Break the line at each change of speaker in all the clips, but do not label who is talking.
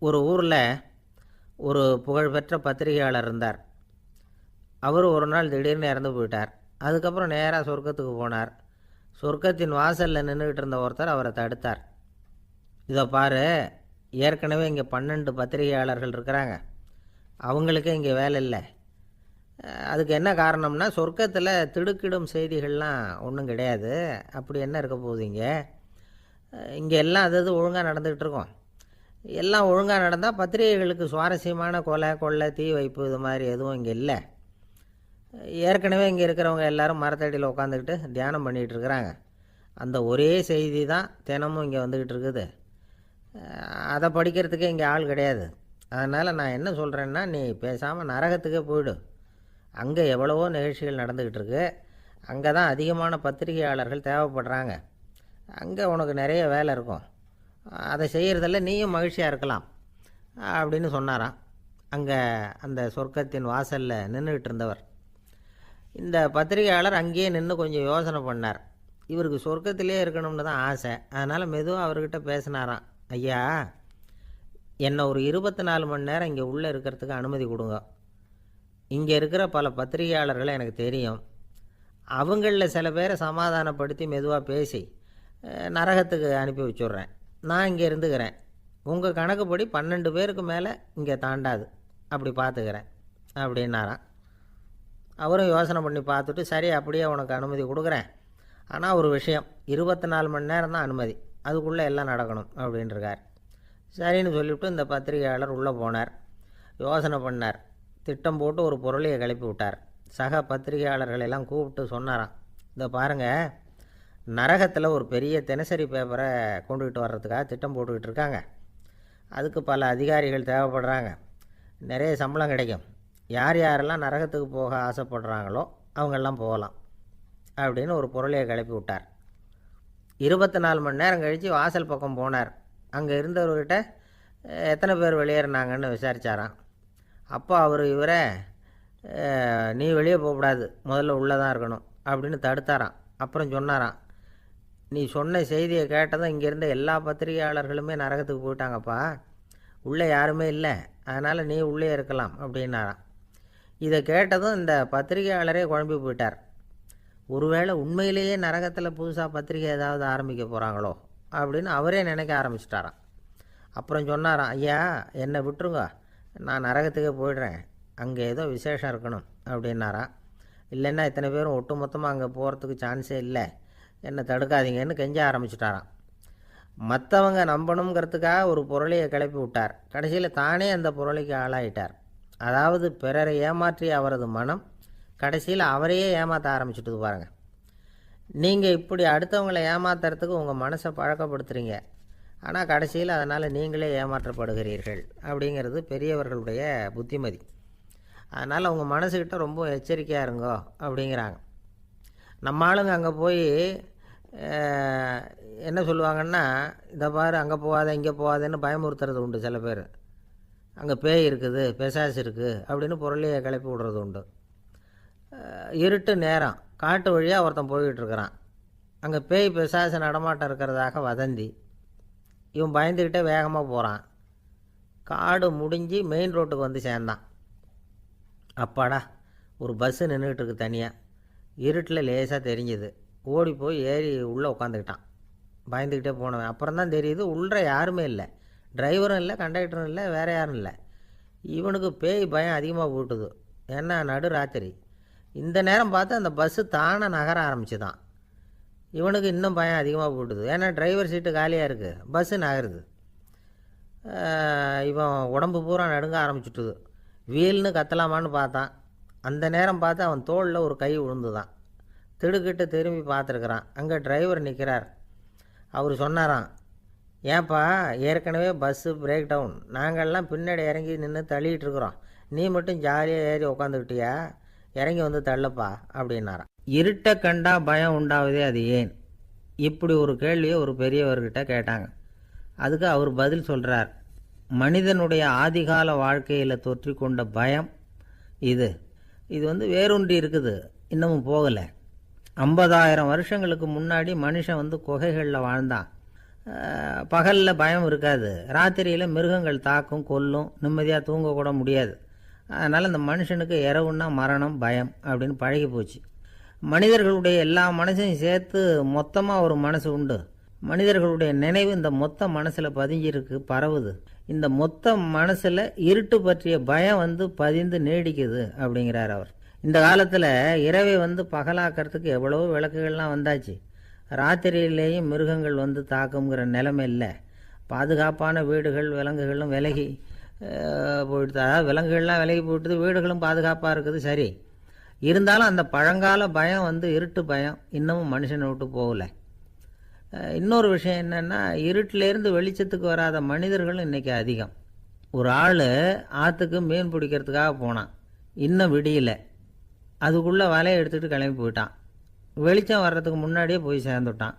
ஒரு ஊரில் ஒரு புகழ்பெற்ற பத்திரிகையாளர் இருந்தார். அவர் ஒரு நாள் திடீர்னு இறந்து போயிட்டார். அதுக்கப்புறம் நேராக சொர்க்கத்துக்கு போனார். சொர்க்கத்தின் வாசலில் நின்றுக்கிட்டு இருந்த ஒருத்தர் அவரை தடுத்தார். இதை பாரு, ஏற்கனவே இங்கே 12 பத்திரிகையாளர்கள் இருக்கிறாங்க, அவங்களுக்கே இங்கே வேலை இல்லை. அதுக்கு என்ன காரணம்னா, சொர்க்கத்தில் திடுக்கிடும் செய்திகள்லாம் ஒன்றும் கிடையாது. அப்படி என்ன இருக்க போகுது? இங்கே எல்லாம் அது ஒழுங்காக நடந்துக்கிட்டு இருக்கோம். எல்லாம் ஒழுங்காக நடந்தால் பத்திரிகைகளுக்கு சுவாரஸ்யமான கொலை கொள்ளை தீ வைப்பு இது மாதிரி எதுவும் இங்கே இல்லை. ஏற்கனவே இங்கே இருக்கிறவங்க எல்லோரும் மரத்தடியில் உட்காந்துக்கிட்டு தியானம் பண்ணிகிட்டு இருக்கிறாங்க. அந்த ஒரே செய்தி தான் தினமும் இங்கே வந்துக்கிட்டு இருக்குது. அதை படிக்கிறதுக்கே இங்கே ஆள் கிடையாது. அதனால் நான் என்ன சொல்கிறேன்னா, நீ பேசாமல் நரகத்துக்கே போயிடு. அங்கே எவ்வளவோ நிகழ்ச்சிகள் நடந்துக்கிட்டு இருக்கு. அங்கே தான் அதிகமான பத்திரிகையாளர்கள் தேவைப்படுறாங்க. அங்கே உனக்கு நிறைய வேலை இருக்கும். அதை செய்கிறதில்ல நீயும் மகிழ்ச்சியாக இருக்கலாம் அப்படின்னு சொன்னாராம். அங்கே அந்த சொர்க்கத்தின் வாசலில் நின்றுக்கிட்டு இருந்தவர். இந்த பத்திரிகையாளர் அங்கேயே நின்று கொஞ்சம் யோசனை பண்ணார். இவருக்கு சொர்க்கத்திலே இருக்கணும்னு தான் ஆசை. அதனால் மெதுவாக அவர்கிட்ட பேசினாராம். ஐயா, என்னை ஒரு 24 மணி நேரம் இங்கே உள்ளே இருக்கிறதுக்கு அனுமதி கொடுங்க. இங்கே இருக்கிற பல பத்திரிகையாளர்களை எனக்கு தெரியும். அவங்களில் சில பேரை சமாதானப்படுத்தி மெதுவாக பேசி நரகத்துக்கு அனுப்பி வச்சுட்றேன். நான் இங்கே இருந்துக்கிறேன். உங்கள் கணக்குப்படி 12 பேருக்கு மேலே இங்கே தாண்டாது, அப்படி பார்த்துக்கிறேன் அப்படின்னாராம். அவரும் யோசனை பண்ணி பார்த்துட்டு, சரி அப்படியே உனக்கு அனுமதி கொடுக்குறேன், ஆனால் ஒரு விஷயம், 24 மணி நேரம் தான் அனுமதி, அதுக்குள்ளே எல்லாம் நடக்கணும் அப்படின்ட்டுருக்கார். சரின்னு சொல்லிவிட்டு இந்த பத்திரிகையாளர் உள்ளே போனார். யோசனை பண்ணார். திட்டம் போட்டு ஒரு பொருளையை கிளப்பி விட்டார். சக பத்திரிகையாளர்களெல்லாம் கூப்பிட்டு சொன்னாராம். இதை பாருங்கள், நரகத்தில் ஒரு பெரிய தினசரி பேப்பரை கொண்டுகிட்டு வர்றதுக்காக திட்டம் போட்டுக்கிட்டு இருக்காங்க. அதுக்கு பல அதிகாரிகள் தேவைப்படுறாங்க. நிறைய சம்பளம் கிடைக்கும். யார் யாரெல்லாம் நரகத்துக்கு போக ஆசைப்படுறாங்களோ அவங்கெல்லாம் போகலாம் அப்படின்னு ஒரு பொருளையை கிளப்பி விட்டார். 24 மணி நேரம் கழித்து வாசல் பக்கம் போனார். அங்கே இருந்தவர்கிட்ட எத்தனை பேர் வெளியேறினாங்கன்னு விசாரித்தாராம். அப்போ அவர் இவரை, நீ வெளியே போகக்கூடாது, முதல்ல உள்ளே தான் இருக்கணும் அப்படின்னு தடுத்தாராம். அப்புறம் சொன்னாராம், நீ சொன்ன செய்தியை கேட்டதும் இங்கே இருந்த எல்லா பத்திரிகையாளர்களுமே நரகத்துக்கு போயிட்டாங்கப்பா, உள்ளே யாருமே இல்லை, அதனால் நீ உள்ளே இருக்கலாம் அப்படின்னாராம். இதை கேட்டதும் இந்த பத்திரிகையாளரே குழம்பி போயிட்டார். ஒருவேளை உண்மையிலேயே நரகத்தில் புதுசாக பத்திரிகை ஏதாவது ஆரம்பிக்க போகிறாங்களோ அப்படின்னு அவரே நினைக்க ஆரம்பிச்சிட்டாராம். அப்புறம் சொன்னாராம், ஐயா என்னை விட்டுருங்க, நான் நரகத்துக்கே போயிடுறேன், அங்கே ஏதோ விசேஷம் இருக்கணும் அப்படின்னாராம். இல்லைன்னா இத்தனை பேரும் ஒட்டு மொத்தமாக அங்கே போகிறதுக்கு சான்ஸே இல்லை, என்னை தடுக்காதீங்கன்னு கெஞ்ச ஆரம்பிச்சிட்டாராம். மற்றவங்க நம்பணுங்கிறதுக்காக ஒரு பொருளையை கிளப்பி விட்டார். கடைசியில் தானே அந்த பொருளைக்கு ஆளாயிட்டார். அதாவது பிறரை ஏமாற்றிய அவரது மனம் கடைசியில் அவரையே ஏமாற்ற ஆரம்பிச்சுட்டு பாருங்கள். நீங்கள் இப்படி அடுத்தவங்களை ஏமாத்துறதுக்கு உங்கள் மனசை பழக்கப்படுத்துகிறீங்க, ஆனால் கடைசியில் அதனால் நீங்களே ஏமாற்றப்படுகிறீர்கள் அப்படிங்கிறது பெரியவர்களுடைய புத்திமதி. அதனால் உங்கள் மனசுக்கிட்ட ரொம்ப எச்சரிக்கையாக இருங்கோ அப்படிங்கிறாங்க. நம்ம ஆளுங்க அங்கே போய் என்ன சொல்லுவாங்கன்னா, இதை பாரு அங்கே போகாத இங்கே போகாதேன்னு பயமுறுத்துறது உண்டு. சில பேர் அங்கே பேய் இருக்குது, பிசாசு இருக்குது அப்படின்னு பொருளையை கிளப்பி விடுறது உண்டு. இருட்டு நேரம் காட்டு வழியாக ஒருத்தன் போய்கிட்டு இருக்கிறான். அங்கே பேய் பிசாசு நடமாட்டம் இருக்கிறதாக வதந்தி. இவன் பயந்துக்கிட்டே வேகமாக போகிறான். காடு முடிஞ்சு மெயின் ரோட்டுக்கு வந்து சேர்ந்தான். அப்பாடா, ஒரு பஸ்ஸு நின்றுக்கிட்டு இருக்கு தனியாக. இருட்டில் லேசாக தெரிஞ்சுது. ஓடி போய் ஏறி உள்ளே உட்காந்துக்கிட்டான். பயந்துக்கிட்டே போனவன் அப்புறம் தான் தெரியுது உள்ளே யாருமே இல்லை, டிரைவரும் இல்லை, கண்டக்டரும் இல்லை, வேறு யாரும் இல்லை. இவனுக்கு பேய் பயம் அதிகமாக போட்டுது. ஏன்னா நடு ராத்திரி. இந்த நேரம் பார்த்து அந்த பஸ்ஸு தானே நகர ஆரம்பிச்சுதான். இவனுக்கு இன்னும் பயம் அதிகமாக போட்டுது. ஏன்னா டிரைவர் சீட்டு காலியாக இருக்குது, பஸ்ஸு நகருது. இவன் உடம்பு பூரா நடுங்க ஆரம்பிச்சுட்டுது. வீல்னு கத்தலாமான்னு பார்த்தான். அந்த நேரம் பார்த்து அவன் தோளில் ஒரு கை விழுந்துதான். திடுக்கிட்டு திரும்பி பார்த்துருக்குறான். அங்கே டிரைவர் நிற்கிறார். அவர் சொன்னாராம், ஏன்பா ஏற்கனவே பஸ்ஸு பிரேக் டவுன், நாங்கள்லாம் பின்னாடி இறங்கி நின்று தள்ளிகிட்டு இருக்கிறோம், நீ மட்டும் ஜாலியாக ஏறி உக்காந்துக்கிட்டியா, இறங்கி வந்து தள்ளப்பா அப்படின்னாராம். இருட்டை கண்டா பயம் உண்டாவதே அது ஏன்? இப்படி ஒரு கேள்வியை ஒரு பெரியவர்கிட்ட கேட்டாங்க. அதுக்கு அவர் பதில் சொல்கிறார், மனிதனுடைய ஆதிகால வாழ்க்கையில் தொற்றி கொண்ட பயம் இது வேரூன்றி இருக்குது, இன்னமும் போகலை. 50,000 வருஷங்களுக்கு முன்னாடி மனுஷன் குகைகளில் வாழ்ந்தான். பகலில் பயம் இருக்காது, ராத்திரியில் மிருகங்கள் தாக்கும் கொல்லும், நிம்மதியாக தூங்கக்கூட முடியாது. அதனால் இந்த மனுஷனுக்கு இரவுன்னா மரணம் பயம் அப்படின்னு பழகி போச்சு. மனிதர்களுடைய எல்லா மனசையும் சேர்த்து மொத்தமாக ஒரு மனசு உண்டு. மனிதர்களுடைய நினைவு இந்த மொத்த மனசில் பதிஞ்சிருக்கு, பரவுது. இந்த மொத்த மனசில் இருட்டு பற்றிய பயம் பதிந்து நீடிக்குது அப்படிங்கிறார் அவர். இந்த காலத்தில் இரவை பகலாக்கிறதுக்கு எவ்வளவோ விளக்குகள்லாம் வந்தாச்சு. ராத்திரியிலேயும் மிருகங்கள் தாக்குங்கிற நிலைமை இல்லை. பாதுகாப்பான வீடுகள் விலங்குகளும் விலகி போயிட்டு, அதாவது விலங்குகள்லாம் விலகி போயிட்டுது, வீடுகளும் பாதுகாப்பாக இருக்குது. சரி, இருந்தாலும் அந்த பழங்கால பயம் இருட்டு பயம் இன்னமும் மனுஷனை விட்டு போகலை. இன்னொரு விஷயம் என்னென்னா, இருட்டிலேருந்து வெளிச்சத்துக்கு வராத மனிதர்களும் இன்றைக்கி அதிகம். ஒரு ஆள் ஆற்றுக்கு மீன் பிடிக்கிறதுக்காக போனான், இன்னும் விடியல. அதுக்குள்ளே வலையை எடுத்துகிட்டு கிளம்பி போயிட்டான். வெளிச்சம் வர்றதுக்கு முன்னாடியே போய் சேர்ந்துட்டான்.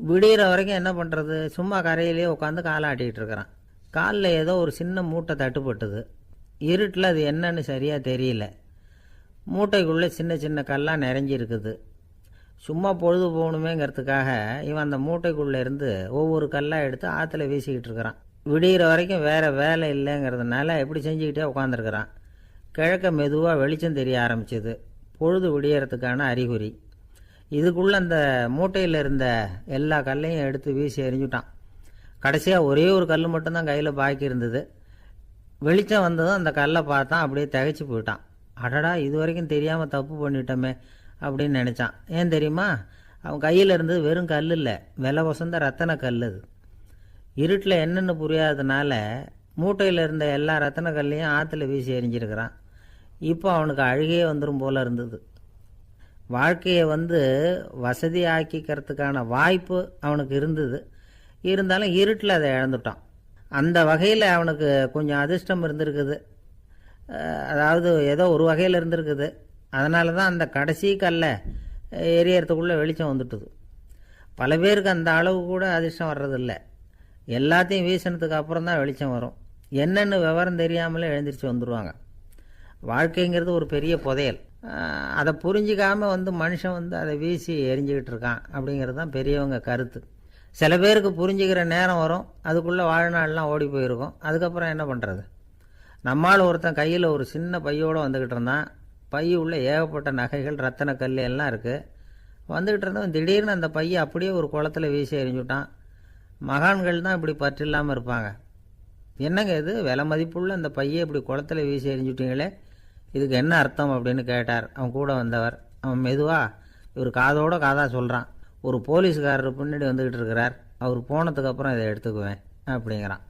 விடிகிற வரைக்கும் என்ன பண்ணுறது, சும்மா கரையிலேயே உட்காந்து காலை ஆட்டிகிட்டு இருக்கிறான். காலில் ஏதோ ஒரு சின்ன மூட்டை தட்டுப்பட்டுது. இருட்டில் அது என்னன்னு சரியாக தெரியல. மூட்டைக்குள்ளே சின்ன சின்ன கல்லாக நிறைஞ்சி இருக்குது. சும்மா பொழுது போகணுமேங்கிறதுக்காக இவன் அந்த மூட்டைக்குள்ளே இருந்து ஒவ்வொரு கல்லாக எடுத்து ஆற்றுல வீசிக்கிட்டு இருக்கிறான். விடிகிற வரைக்கும் வேறு வேலை இல்லைங்கிறதுனால எப்படி செஞ்சுக்கிட்டே உட்காந்துருக்கிறான். கிழக்க மெதுவாக வெளிச்சம் தெரிய ஆரம்பிச்சது. பொழுது விடியறதுக்கான அறிகுறி. இதுக்குள்ளே அந்த மூட்டையில் இருந்த எல்லா கல்லையும் எடுத்து வீசி எறிஞ்சுட்டான். கடைசியாக ஒரே ஒரு கல் மட்டும்தான் கையில் பாக்கி இருந்தது. வெளிச்சம் வந்ததும் அந்த கல்லை பார்த்தான், அப்படியே திகைச்சு போயிட்டான். அடடா, இது வரைக்கும் தெரியாமல் தப்பு பண்ணிட்டோமே அப்படின்னு நினச்சான். ஏன் தெரியுமா, அவன் கையில் இருந்தது வெறும் கல் இல்லை, விலை வசந்த ரத்தன கல். அது இருட்டில் என்னென்னு புரியாததுனால மூட்டையில் இருந்த எல்லா ரத்தன கல்லையும் ஆற்றுல வீசி எறிஞ்சிருக்கிறான். இப்போ அவனுக்கு அழுகையே வந்துடும் போல இருந்தது. வாழ்க்கையை வசதி ஆக்கிக்கிறதுக்கான வாய்ப்பு அவனுக்கு இருந்தது. இருந்தாலும் இருட்டில் அதை இழந்துட்டான். அந்த வகையில் அவனுக்கு கொஞ்சம் அதிர்ஷ்டம் இருந்திருக்குது. அதாவது ஏதோ ஒரு வகையில் இருந்திருக்குது. அதனால தான் அந்த கடைசி கல்லை எரியறதுக்குள்ளே வெளிச்சம் வந்துட்டுது. பல பேருக்கு அந்த அளவு கூட அதிர்ஷ்டம் வர்றதில்லை. எல்லாத்தையும் வீசினதுக்கு அப்புறம் தான் வெளிச்சம் வரும். என்னென்னு விவரம் தெரியாமலே எழுந்திரிச்சு வந்துடுவாங்க. வாழ்க்கைங்கிறது ஒரு பெரிய புதையல். அதை புரிஞ்சிக்காமல் மனுஷன் அதை வீசி எரிஞ்சிக்கிட்டு இருக்கான் அப்படிங்கிறது தான் பெரியவங்க கருத்து. சில பேருக்கு புரிஞ்சுக்கிற நேரம் வரும், அதுக்குள்ளே வாழ்நாள்லாம் ஓடி போயிருக்கும். அதுக்கப்புறம் என்ன பண்ணுறது? நம்மால் ஒருத்தன் கையில் ஒரு சின்ன பையோடு வந்துக்கிட்டு இருந்தான். பைய உள்ள ஏகப்பட்ட நகைகள் ரத்தன கல் எல்லாம் இருக்குது. வந்துக்கிட்டு இருந்தவன் திடீர்னு அந்த பையை அப்படியே ஒரு குளத்தில் வீசி எறிஞ்சுட்டான். மகான்கள் தான் இப்படி பற்று இல்லாமல் இருப்பாங்க. என்னங்க இது, விலை மதிப்புள்ள அந்த பையை இப்படி குளத்தில் வீசி எறிஞ்சுட்டீங்களே, இதுக்கு என்ன அர்த்தம் அப்படின்னு கேட்டார் அவன் கூட வந்தவர். அவன் மெதுவாக இவர் காதோட காதாக சொல்கிறான். ஒரு போலீஸ்காரர் பின்னாடி வந்துக்கிட்டு இருக்கிறார், அவர் போனதுக்கப்புறம் இதை எடுத்துக்குவேன் அப்படிங்கிறான்.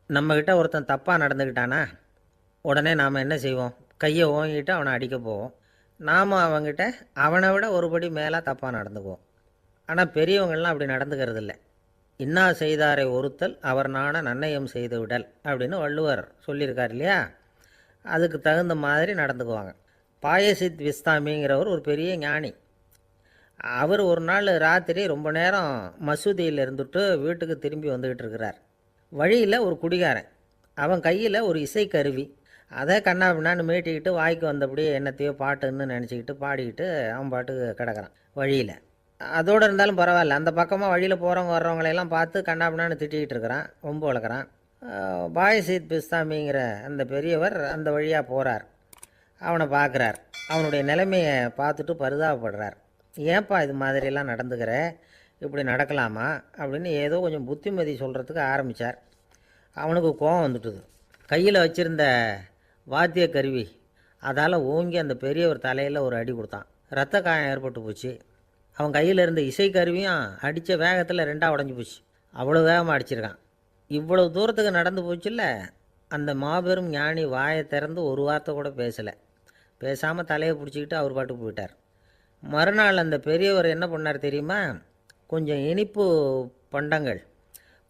நம்மக்கிட்ட ஒருத்தன் தப்பாக நடந்துக்கிட்டானா உடனே நாம் என்ன செய்வோம்? கையை ஓங்கிட்டு அவனை அடிக்க போவோம். நாம் அவங்ககிட்ட அவனை விட ஒருபடி மேலே தப்பாக நடந்துக்குவோம். ஆனால் பெரியவங்கள்லாம் அப்படி நடந்துக்கிறது இல்லை. இன்னா செய்தாரை ஒருத்தல் அவர் நாண நன்னயம் செய்து விடல் அப்படின்னு வள்ளுவர் சொல்லியிருக்கார் இல்லையா? அதுக்கு தகுந்த மாதிரி நடந்துக்குவாங்க. பாயசித் விஸ்தாமிங்கிறவர் ஒரு பெரிய ஞானி. அவர் ஒரு நாள் ராத்திரி ரொம்ப நேரம் மசூதியில் இருந்துட்டு வீட்டுக்கு திரும்பி வந்துக்கிட்டு இருக்கிறார். வழியில் ஒரு குடிகாரன், அவன் கையில் ஒரு இசைக்கருவி, அதை கண்ணா பின்னான்னு மீட்டிக்கிட்டு வாய்க்கு வந்தபடியே என்னத்தையோ பாட்டுன்னு நினச்சிக்கிட்டு பாடிக்கிட்டு அவன் பாட்டுக்கு கிடக்கிறான் வழியில். அதோடு இருந்தாலும் பரவாயில்ல, அந்த பக்கமாக வழியில் போகிறவங்க வர்றவங்களையெல்லாம் பார்த்து கண்ணா பின்னான்னு திட்டிக்கிட்டு இருக்கிறான், ரொம்ப வளர்க்குறான். பாயசீத் பிஸ்தாமிங்கிற அந்த பெரியவர் அந்த வழியாக போகிறார். அவனை பார்க்குறார். அவனுடைய நிலைமையை பார்த்துட்டு பரிதாபப்படுறார். ஏன்பா இது மாதிரியெல்லாம் நடந்துக்கிற, இப்படி நடக்கலாமா அப்படின்னு ஏதோ கொஞ்சம் புத்திமதி சொல்கிறதுக்கு ஆரம்பித்தார். அவனுக்கு கோபம் வந்துட்டுது. கையில் வச்சுருந்த வாத்திய கருவி அதால் ஓங்கி அந்த பெரியவர் தலையில் ஒரு அடி கொடுத்தான். ரத்த காயம் ஏற்பட்டு போச்சு. அவன் கையில் இருந்த இசைக்கருவியும் அடித்த வேகத்தில் ரெண்டாக உடஞ்சி போச்சு. அவ்வளோ வேகமாக அடிச்சிருக்கான். இவ்வளவு தூரத்துக்கு நடந்து போச்சுல்ல, அந்த மாபெரும் ஞானி வாயை திறந்து ஒரு வார்த்தை கூட பேசலை. பேசாமல் தலையை பிடிச்சிக்கிட்டு அவர் பாட்டுக்கு போயிட்டார். மறுநாள் அந்த பெரியவர் என்ன பண்ணார் தெரியுமா? கொஞ்சம் இனிப்பு பண்டங்கள்,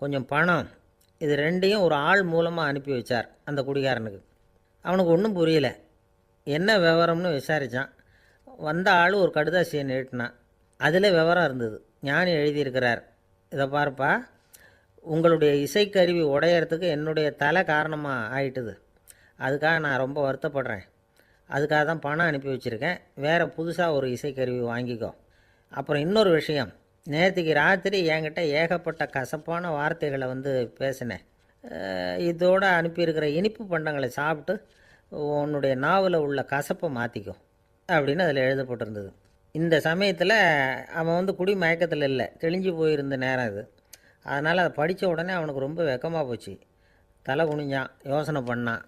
கொஞ்சம் பணம், இது ரெண்டையும் ஒரு ஆள் மூலமாக அனுப்பி வச்சார் அந்த குடிகாரனுக்கு. அவனுக்கு ஒன்றும் புரியல. என்ன விவரம்னு விசாரித்தான். வந்த ஆள் ஒரு கடுதாசியை நீட்டினான். அதில் விவரம் இருந்தது. ஞானி எழுதியிருக்கிறார், இதை பார்ப்பா, உங்களுடைய இசைக்கருவி உடையறதுக்கு என்னுடைய தலை காரணமாக ஆயிட்டுது. அதுக்காக நான் ரொம்ப வருத்தப்படுறேன். அதுக்காக தான் பணம் அனுப்பி வச்சுருக்கேன். வேறு புதுசாக ஒரு இசைக்கருவி வாங்கிக்கோ. அப்புறம் இன்னொரு விஷயம், நேற்றுக்கு ராத்திரி என்கிட்ட ஏகப்பட்ட கசப்பான வார்த்தைகளை வந்து பேசினேன். இதோடு அனுப்பியிருக்கிற இனிப்பு பண்டங்களை சாப்பிட்டு உன்னுடைய நாவில் உள்ள கசப்பை மாற்றிக்கும் அப்படின்னு அதில் எழுதப்பட்டிருந்தது. இந்த சமயத்தில் அவன் வந்து குடி மயக்கத்தில் இல்லை, தெளிஞ்சு போயிருந்த நேரம் இது. அதனால் அதை படித்த உடனே அவனுக்கு ரொம்ப வெக்கமாக போச்சு. தலை குனிஞ்சான், யோசனை பண்ணான்.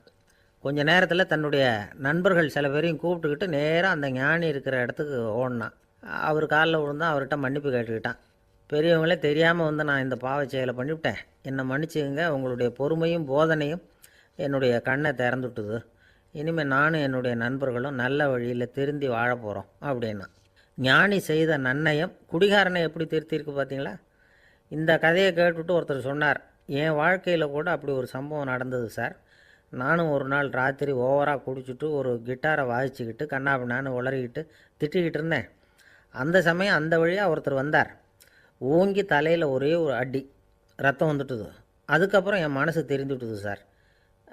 கொஞ்ச நேரத்தில் தன்னுடைய நண்பர்கள் சில பேரையும் கூப்பிட்டுக்கிட்டு நேராக அந்த ஞானி இருக்கிற இடத்துக்கு ஓடினான். அவர் காலில் விழுந்தான், அவர்கிட்ட மன்னிப்பு கேட்டுக்கிட்டான். பெரியவங்களே தெரியாமல் வந்து நான் இந்த பாவச் செயலை பண்ணிவிட்டேன், என்னை மன்னிச்சுங்க, உங்களுடைய பொறுமையும் போதனையும் என்னுடைய கண்ணை திறந்துட்டுது. இனிமேல் நானும் என்னுடைய நண்பர்களும் நல்ல வழியில் திருந்தி வாழ போகிறோம் அப்படின்னா. ஞானி செய்த நன்னயம் குடிகாரனை எப்படி திருத்திருக்கு பார்த்தீங்களா? இந்த கதையை கேட்டுவிட்டு ஒருத்தர் சொன்னார், என் வாழ்க்கையில் கூட அப்படி ஒரு சம்பவம் நடந்தது சார். நானும் ஒரு நாள் ராத்திரி ஓவராக குடிச்சிட்டு ஒரு கிட்டாரை வாசிச்சுக்கிட்டு கண்ணாபின்னான்னு உளறிக்கிட்டு திட்டிக்கிட்டு இருந்தேன். அந்த சமயம் அந்த வழியாக ஒருத்தர் வந்தார். ஓங்கி தலையில் ஒரே ஒரு அடி, ரத்தம் வந்துட்டுது. அதுக்கப்புறம் என் மனசு தெரிந்துவிட்டுது சார்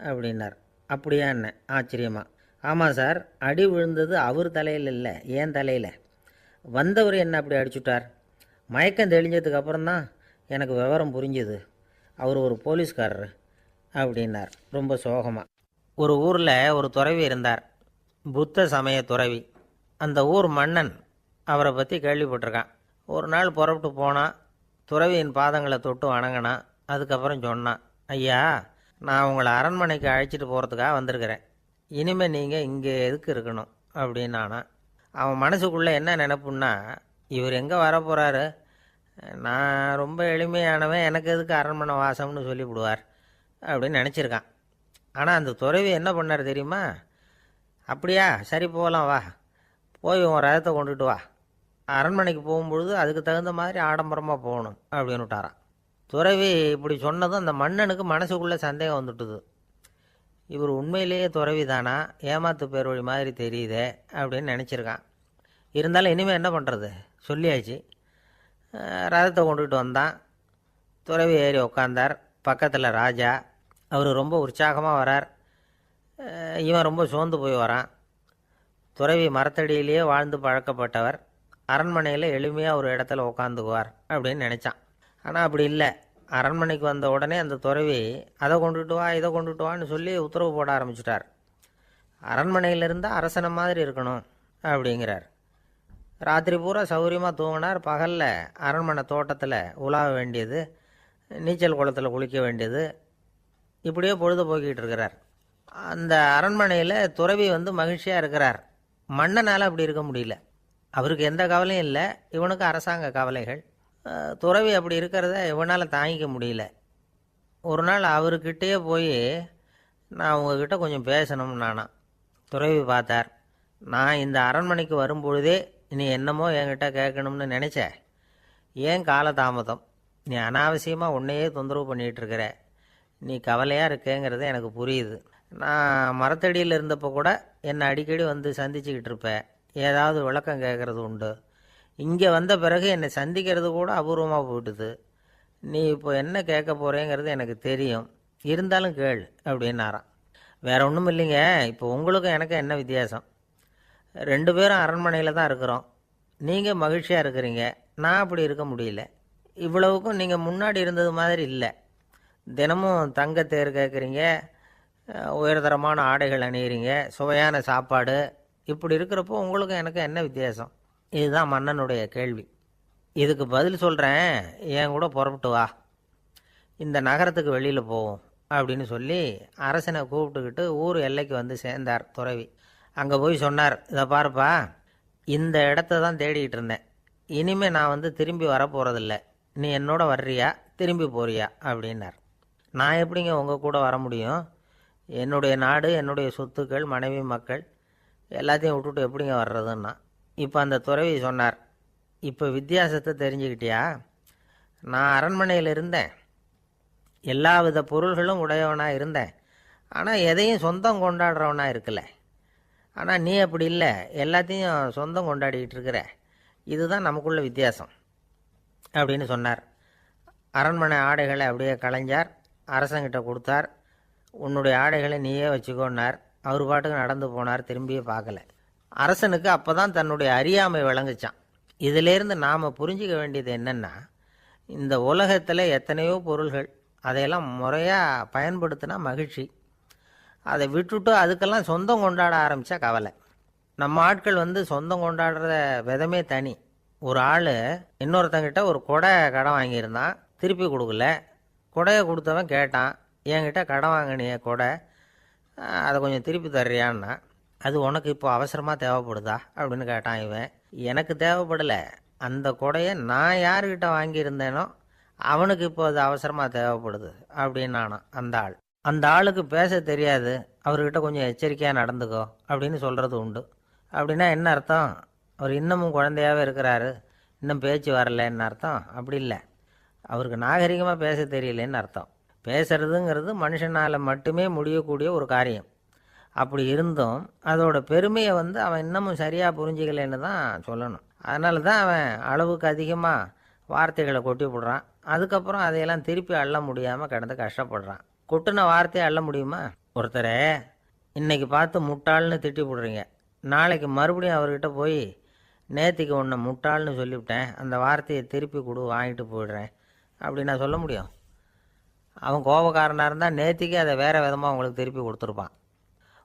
அப்படின்னார். அப்படியா என்ன ஆச்சரியமா? ஆமாம் சார், அடி விழுந்தது அவர் தலையில் இல்லை, என் தலையில். வந்தவர் என்ன அப்படி அடிச்சுட்டார். மயக்கம் தெளிஞ்சதுக்கு தான் எனக்கு விவரம் புரிஞ்சுது. அவர் ஒரு போலீஸ்காரர் அப்படின்னார் ரொம்ப சோகமாக. ஒரு ஊரில் ஒரு துறவி இருந்தார், புத்த சமய துறவி. அந்த ஊர் மன்னன் அவரை பற்றி கேள்விப்பட்டிருக்கான். ஒரு நாள் புறப்பட்டு போனான், துறவியின் பாதங்களை தொட்டு வணங்கினான். அதுக்கப்புறம் சொன்னான், ஐயா, நான் உங்களை அரண்மனைக்கு அழைச்சிட்டு போகிறதுக்காக வந்திருக்கிறேன். இனிமேல் நீங்கள் இங்கே எதுக்கு இருக்கணும் அப்படின்னானா. அவன் மனசுக்குள்ளே என்ன நினைப்புன்னா, இவர் எங்கே வரப்போகிறாரு, நான் ரொம்ப எளிமையானவன், எனக்கு எதுக்கு அரண்மனை வாசம்னு சொல்லிவிடுவார் அப்படின்னு நினச்சிருக்கான். ஆனால் அந்த துறவி என்ன பண்ணார் தெரியுமா? அப்படியா, சரி போகலாம், வா, போய் உன் ரதத்தை கொண்டுட்டு வா, அரண்மனைக்கு போகும்பொழுது அதுக்கு தகுந்த மாதிரி ஆடம்பரமாக போகணும் அப்படின்னு விட்டாரான். துறவி இப்படி சொன்னதும் அந்த மன்னனுக்கு மனசுக்குள்ளே சந்தேகம் வந்துட்டுது. இவர் உண்மையிலேயே துறவி தானா, ஏமாத்து பேர் வழி மாதிரி தெரியுதே அப்படின்னு நினச்சிருக்கான். இருந்தாலும் இனிமேல் என்ன பண்ணுறது, சொல்லியாச்சு. ரதத்தை கொண்டுகிட்டு வந்தான். துறவி ஏறி உக்காந்தார். பக்கத்தில் ராஜா. அவர் ரொம்ப உற்சாகமாக வரார், இவன் ரொம்ப சோர்ந்து போய் வரான். துறவி மரத்தடியிலேயே வாழ்ந்து பழக்கப்பட்டவர், அரண்மனையில் எளிமையாக ஒரு இடத்துல உக்காந்துக்குவார் அப்படின்னு நினச்சான். ஆனால் அப்படி இல்லை. அரண்மனைக்கு வந்த உடனே அந்த துறவி அதை கொண்டுட்டு வா, இதை கொண்டுட்டு வான்னு சொல்லி உத்தரவு போட ஆரம்பிச்சிட்டார். அரண்மனையில் இருந்தால் அரசனை மாதிரி இருக்கணும் அப்படிங்கிறார். ராத்திரி பூரா சௌகரியமாக தூங்கினார். பகலில் அரண்மனை தோட்டத்தில் உலாவ வேண்டியது, நீச்சல் குளத்தில் குளிக்க வேண்டியது, இப்படியே பொழுது போக்கிட்டு இருக்கிறார். அந்த அரண்மனையில் துறவி வந்து மகிழ்ச்சியாக இருக்கிறார். மன்னனால் அப்படி இருக்க முடியல. அவருக்கு எந்த கவலையும் இல்லை, இவனுக்கு அரசாங்க கவலைகள். துறவி அப்படி இருக்கிறத இவனால் தாங்கிக்க முடியல. ஒரு நாள் அவர்கிட்டயே போய், நான் உங்ககிட்ட கொஞ்சம் பேசணும் நானா. துறவி பார்த்தார். நான் இந்த அரண்மனைக்கு வரும்பொழுதே நீ என்னமோ என்கிட்ட கேட்கணும்னு நினச்ச, ஏன் காலதாமதம்? நீ அனாவசியமாக உன்னையே தொந்தரவு பண்ணிகிட்ருக்கிற, நீ கவலையாக இருக்கேங்கிறது எனக்கு புரியுது. நான் மரத்தடியில் இருந்தப்போ கூட என்னை அடிக்கடி வந்து சந்திச்சுக்கிட்டு இருப்பேன், ஏதாவது விளக்கம் கேட்குறது உண்டு. இங்கே வந்த பிறகு என்னை சந்திக்கிறது கூட அபூர்வமாக போயிட்டுது. நீ இப்போ என்ன கேட்க போகிறேங்கிறது எனக்கு தெரியும், இருந்தாலும் கேள் அப்படின்னாராம். வேற ஒன்றும் இல்லைங்க, இப்போ உங்களுக்கும் எனக்கு என்ன வித்தியாசம்? 2 பேரும் அரண்மனையில் தான் இருக்கிறோம். நீங்கள் மகிழ்ச்சியாக இருக்கிறீங்க, நான் அப்படி இருக்க முடியல. இவ்வளவுக்கும் நீங்கள் முன்னாடி இருந்தது மாதிரி இல்லை. தினமும் தங்கத்தேர் கேட்குறீங்க, உயர்தரமான ஆடைகள் அணியிறீங்க, சுவையான சாப்பாடு. இப்படி இருக்கிறப்போ உங்களுக்கும் எனக்கு என்ன வித்தியாசம்? இதுதான் மன்னனுடைய கேள்வி. இதுக்கு பதில் சொல்கிறேன், என் கூட புறப்பட்டு வா, இந்த நகரத்துக்கு வெளியில் போவோம் அப்படின்னு சொல்லி அரசனை கூப்பிட்டுக்கிட்டு ஊர் எல்லைக்கு வந்து சேர்ந்தார் துறவி. அங்கே போய் சொன்னார், இதை பாருப்பா, இந்த இடத்த தான் தேடிக்கிட்டு இருந்தேன். இனிமேல் நான் வந்து திரும்பி வரப்போகிறதில்ல. நீ என்னோட வர்றியா, திரும்பி போறியா அப்படின்னார். நான் எப்படிங்க உங்கள் கூட வர முடியும்? என்னுடைய நாடு, என்னுடைய சொத்துக்கள், மனைவி, மக்கள் எல்லாத்தையும் விட்டுட்டு எப்படிங்க வர்றதுன்னா. இப்போ அந்த துறவி சொன்னார், இப்போ வித்தியாசத்தை தெரிஞ்சுக்கிட்டியா? நான் அரண்மனையில் இருந்தேன், எல்லா வித பொருள்களும் உடையவனாக இருந்தேன், ஆனால் எதையும் சொந்தம் கொண்டாடுறவனாக இருக்கல. ஆனால் நீ அப்படி இல்லை, எல்லாத்தையும் சொந்தம் கொண்டாடிக்கிட்டு இருக்கிற. இதுதான் நமக்குள்ள வித்தியாசம் அப்படின்னு சொன்னார். அரண்மனை ஆடைகளை அப்படியே களைஞ்சார், அரசங்கிட்ட கொடுத்தார். உன்னுடைய ஆடைகளை நீயே வச்சுக்கோன்னார். அவர் பாட்டுக்கு நடந்து போனார், திரும்பியே பார்க்கல. அரசனுக்கு அப்போ தான் தன்னுடைய அறியாமை விளங்குச்சான். இதிலேருந்து நாம் புரிஞ்சிக்க வேண்டியது என்னென்னா, இந்த உலகத்தில் எத்தனையோ பொருள்கள், அதையெல்லாம் முறையாக பயன்படுத்தினா மகிழ்ச்சி. அதை விட்டுட்டு அதுக்கெல்லாம் சொந்தம் கொண்டாட ஆரம்பித்தா கவலை. நம்ம ஆட்கள் சொந்தம் கொண்டாடுற விதமே தனி. ஒரு ஆள் இன்னொருத்தங்கிட்ட ஒரு கொடை கடன் வாங்கியிருந்தான், திருப்பி கொடுக்கல. கொடையை கொடுத்தவன் கேட்டான், என்கிட்ட கடன் வாங்கினிய கொடை, அதை கொஞ்சம் திருப்பி தர்றியான்னா. அது உனக்கு இப்போ அவசரமாக தேவைப்படுதா அப்படின்னு கேட்டான் இவன். எனக்கு தேவைப்படலை, அந்த கொடையை நான் யாருக்கிட்ட வாங்கியிருந்தேனோ அவனுக்கு இப்போ அது அவசரமாக தேவைப்படுது அப்படின்னு அந்த ஆள். அந்த ஆளுக்கு பேச தெரியாது, அவர்கிட்ட கொஞ்சம் எச்சரிக்கையாக நடந்துக்கோ அப்படின்னு சொல்கிறது உண்டு. அப்படின்னா என்ன அர்த்தம்? அவர் இன்னமும் குழந்தையாகவே இருக்கிறாரு, இன்னும் பேச்சு வரலன்னு அர்த்தம்? அப்படி இல்லை, அவருக்கு நாகரிகமாக பேச தெரியலன்னு அர்த்தம். பேசுறதுங்கிறது மனுஷனால் மட்டுமே முடியக்கூடிய ஒரு காரியம். அப்படி இருந்தும் அதோட பெருமையை அவன் இன்னமும் சரியாக புரிஞ்சிக்கலைன்னு தான் சொல்லணும். அதனால தான் அவன் அளவுக்கு அதிகமாக வார்த்தைகளை கொட்டி விடுறான். அதுக்கப்புறம் அதையெல்லாம் திருப்பி அள்ள முடியாமல் கிடந்து கஷ்டப்படுறான். கொட்டின வார்த்தையை அள்ள முடியுமா? ஒருத்தரை இன்னைக்கு பார்த்து முட்டாள்னு திட்டி விடுறீங்க, நாளைக்கு மறுபடியும் அவர்கிட்ட போய் நேற்றுக்கு உன்னை முட்டாள்னு சொல்லிவிட்டேன், அந்த வார்த்தையை திருப்பி கொடு, வாங்கிட்டு போயிடுறேன் அப்படின்னு நான் சொல்ல முடியும்? அவன் கோபக்காரனாக இருந்தால் நேற்றுக்கே அதை வேறு விதமாக அவங்களுக்கு திருப்பி கொடுத்துருப்பான்.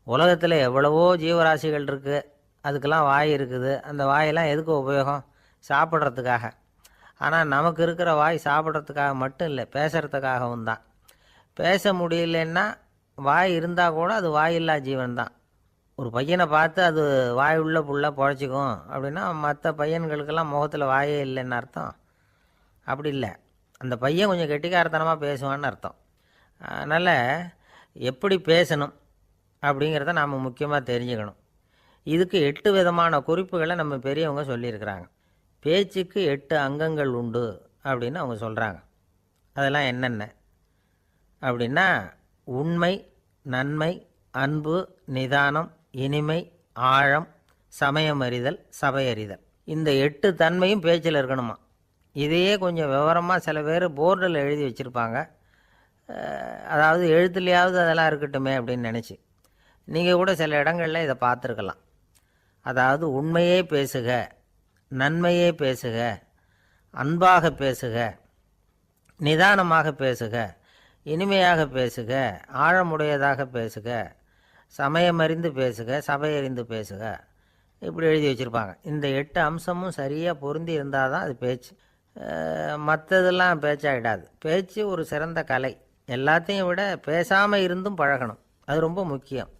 உலகத்தில் எவ்வளவோ ஜீவராசிகள் இருக்குது, அதுக்கெல்லாம் வாய் இருக்குது. அந்த வாயெல்லாம் எதுக்கு உபயோகம்? சாப்பிட்றதுக்காக. ஆனால் நமக்கு இருக்கிற வாய் சாப்பிட்றதுக்காக மட்டும் இல்லை, பேசுகிறதுக்காகவும் தான். பேச முடியலன்னா வாய் இருந்தால் கூட அது வாயில்லா ஜீவன் தான். ஒரு பையனை பார்த்து அது வாய் உள்ள புள்ள பொழைச்சிக்கும் அப்படின்னா மற்ற பையன்களுக்கெல்லாம் முகத்தில் வாயே இல்லைன்னு அர்த்தம்? அப்படி இல்லை, அந்த பையன் கொஞ்சம் கெட்டிக்காரத்தனமாக பேசுவான்னு அர்த்தம். அதனால் எப்படி பேசணும் அப்படிங்கிறத நாம் முக்கியமாக தெரிஞ்சுக்கணும். இதுக்கு 8 விதமான குறிப்புகளை நம்ம பெரியவங்க சொல்லியிருக்கிறாங்க. பேச்சுக்கு 8 அங்கங்கள் உண்டு அப்படின்னு அவங்க சொல்கிறாங்க. அதெல்லாம் என்னென்ன அப்படின்னா, உண்மை, நன்மை, அன்பு, நிதானம், இனிமை, ஆழம், சமயமறிதல், சபையறிதல். இந்த 8 தன்மையும் பேச்சில் இருக்கணுமா. இதையே கொஞ்சம் விவரமாக சில பேர் போர்டில் எழுதி வச்சுருப்பாங்க. அதாவது எழுத்துலையாவது அதெல்லாம் இருக்கட்டுமே அப்படின்னு நினச்சி. நீங்கள் கூட சில இடங்களில் இதை பார்த்துருக்கலாம். அதாவது உண்மையே பேசுக, நன்மையே பேசுக, அன்பாக பேசுக, நிதானமாக பேசுக, இனிமையாக பேசுக, ஆழமுடையதாக பேசுக, சமயமறிந்து பேசுக, சபையறிந்து பேசுக, இப்படி எழுதி வச்சுருப்பாங்க. இந்த 8 அம்சமும் சரியாக பொருந்தி இருந்தால் தான் அது பேச்சு. மற்றதெல்லாம் பேச்சாகிடாது. பேச்சு ஒரு சிறந்த கலை. எல்லாத்தையும் விட பேசாமல் இருந்தும் பழகணும், அது ரொம்ப முக்கியம்.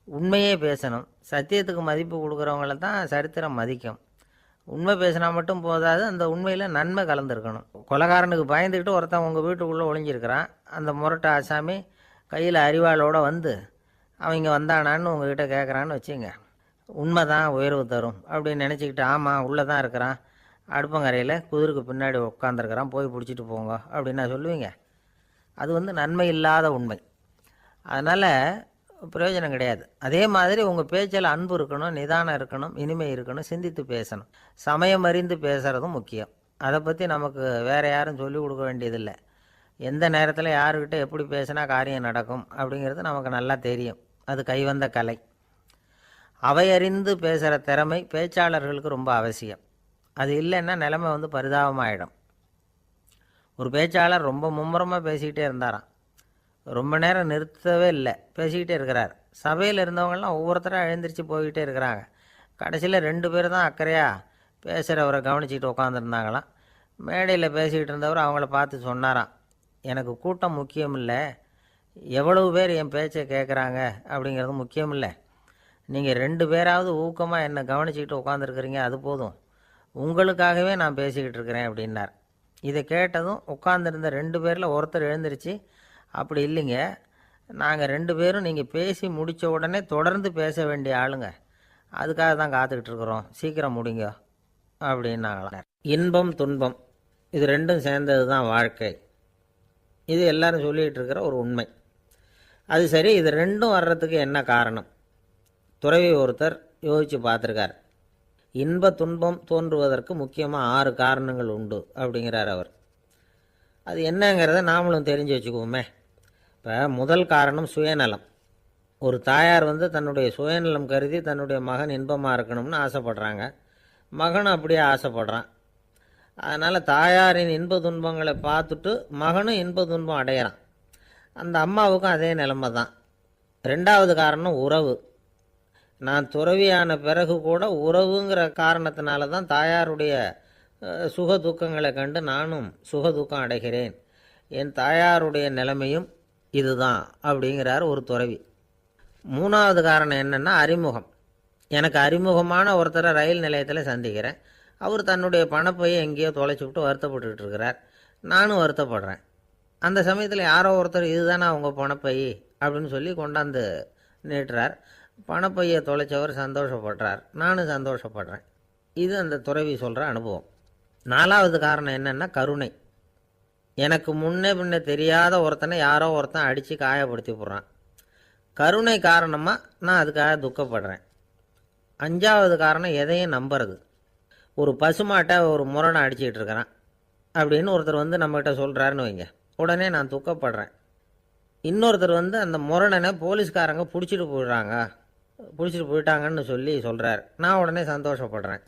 உண்மையே பேசணும். சத்தியத்துக்கு மதிப்பு கொடுக்குறவங்கள தான் சரித்திரம் மதிக்கும். உண்மை பேசினா மட்டும் போதாது, அந்த உண்மையில் நன்மை கலந்துருக்கணும். கொலைகாரனுக்கு பயந்துக்கிட்டு ஒருத்தன் உங்கள் வீட்டுக்குள்ளே ஒளிஞ்சிருக்கிறான். அந்த முரட்டை ஆசாமி கையில் அறிவாளோடு அவங்க வந்தானான்னு உங்ககிட்ட கேட்குறான்னு வச்சுங்க. உண்மை தான் உயர்வு தரும் அப்படின்னு நினச்சிக்கிட்டு, ஆமாம் உள்ளே தான் இருக்கிறான், அடுப்பங்கரையில் குதிருக்கு பின்னாடி உட்காந்துருக்கிறான், போய் பிடிச்சிட்டு போங்க அப்படின்னு சொல்லுவீங்க. அது நன்மை இல்லாத உண்மை. அதனால் பிரயோஜனம் கிடையாது. அதே மாதிரி உங்கள் பேச்சில் அன்பு இருக்கணும், நிதானம் இருக்கணும், இனிமை இருக்கணும், சிந்தித்து பேசணும். சமயம் அறிந்து பேசுகிறதும் முக்கியம். அதை பற்றி நமக்கு வேறு யாரும் சொல்லிக் கொடுக்க வேண்டியதில்லை. எந்த நேரத்தில் யாருக்கிட்ட எப்படி பேசினா காரியம் நடக்கும் அப்படிங்கிறது நமக்கு நல்லா தெரியும். அது கைவந்த கலை. அவையறிந்து பேசுகிற திறமை பேச்சாளர்களுக்கு ரொம்ப அவசியம். அது இல்லைன்னா நிலைமை பரிதாபமாயிடும். ஒரு பேச்சாளர் ரொம்ப மும்முரமாக பேசிக்கிட்டே இருந்தாராம். ரொம்ப நேரம் நிறுத்தவே இல்லை, பேசிக்கிட்டே இருக்கிறார். சபையில் இருந்தவங்கெல்லாம் ஒவ்வொருத்தராக எழுந்திரிச்சு போய்கிட்டே இருக்கிறாங்க. கடைசியில் 2 பேர் தான் அக்கறையாக பேசுகிறவரை கவனிச்சிக்கிட்டு உட்காந்துருந்தாங்களாம். மேடையில் பேசிக்கிட்டு இருந்தவர் அவங்கள பார்த்து சொன்னாராம், எனக்கு கூட்டம் முக்கியம் இல்லை, எவ்வளவு பேர் என் பேச்சை கேட்குறாங்க அப்படிங்கிறது முக்கியம் இல்லை. நீங்கள் 2 பேராவது ஊக்கமாக என்னை கவனிச்சிக்கிட்டு உட்காந்துருக்குறீங்க, அது போதும். உங்களுக்காகவே நான் பேசிக்கிட்டு இருக்கிறேன் அப்படின்னார். இதை கேட்டதும் உட்காந்துருந்த 2 பேரில் ஒருத்தர் எழுந்திரிச்சு, அப்படி இல்லைங்க, நாங்கள் 2 பேரும் நீங்கள் பேசி முடித்த உடனே தொடர்ந்து பேச வேண்டிய ஆளுங்க, அதுக்காக தான் காத்துக்கிட்டு இருக்கிறோம், சீக்கிரம் முடிங்க அப்படின்னாங்களாம். இன்பம் துன்பம் இது 2ம் சேர்ந்தது தான் வாழ்க்கை. இது எல்லாரும் சொல்லிகிட்டு இருக்கிற ஒரு உண்மை. அது சரி, இது 2ம் வர்றதுக்கு என்ன காரணம்? துறவி ஒருத்தர் யோசித்து பார்த்துருக்கார். இன்ப துன்பம் தோன்றுவதற்கு முக்கியமாக 6 காரணங்கள் உண்டு அப்படிங்கிறார் அவர். அது என்னங்கிறத நாமளும் தெரிஞ்சு வச்சுக்குவோமே. இப்போ முதல் காரணம் சுயநலம். ஒரு தாயார் தன்னுடைய சுயநலம் கருதி தன்னுடைய மகன் இன்பமாக இருக்கணும்னு ஆசைப்படுறாங்க. மகனும் அப்படியே ஆசைப்படுறான். அதனால் தாயாரின் இன்ப துன்பங்களை பார்த்துட்டு மகனும் இன்ப துன்பம் அடையிறான். அந்த அம்மாவுக்கும் அதே நிலைமை தான். ரெண்டாவது காரணம் உறவு. நான் துறவியான பிறகு கூட உறவுங்கிற காரணத்தினால தான் தாயாருடைய சுக துக்கங்களை கண்டு நானும் சுக துக்கம் அடைகிறேன். என் தாயாருடைய நிலைமையும் இதுதான் அப்படிங்கிறார் ஒரு துறவி. மூணாவது காரணம் என்னென்னா அறிமுகம். எனக்கு அறிமுகமான ஒருத்தரை ரயில் நிலையத்தில் சந்திக்கிறேன். அவர் தன்னுடைய பணப்பையை எங்கேயோ தொலைச்சி விட்டு வருத்தப்பட்டுக்கிட்டு இருக்கிறார். நானும் வருத்தப்படுறேன். அந்த சமயத்தில் யாரோ ஒருத்தர் இதுதானே அவங்க பணப்பை அப்படின்னு சொல்லி கொண்டாந்து நீட்டுறார். பணப்பையை தொலைச்சவர் சந்தோஷப்படுறார், நானும் சந்தோஷப்படுறேன். இது அந்த துறவி சொல்கிற அனுபவம். நாலாவது காரணம் என்னென்னா கருணை. எனக்கு முன்னே பின்னே தெரியாத ஒருத்தனை யாரோ ஒருத்தன் அடித்து காயப்படுத்தி போடுறான். கருணை காரணமாக நான் அதுக்காக துக்கப்படுறேன். அஞ்சாவது காரணம் எதையும் நம்புறது. ஒரு பசுமாட்டை ஒரு முரணை அடிச்சிக்கிட்டு இருக்கிறான் அப்படின்னு ஒருத்தர் வந்து நம்மகிட்ட சொல்கிறாருன்னு வைங்க, உடனே நான் துக்கப்படுறேன். இன்னொருத்தர் வந்து அந்த முரணனை போலீஸ்காரங்க பிடிச்சிட்டு போயிட்டாங்கன்னு சொல்லி சொல்கிறார், நான் உடனே சந்தோஷப்படுறேன்.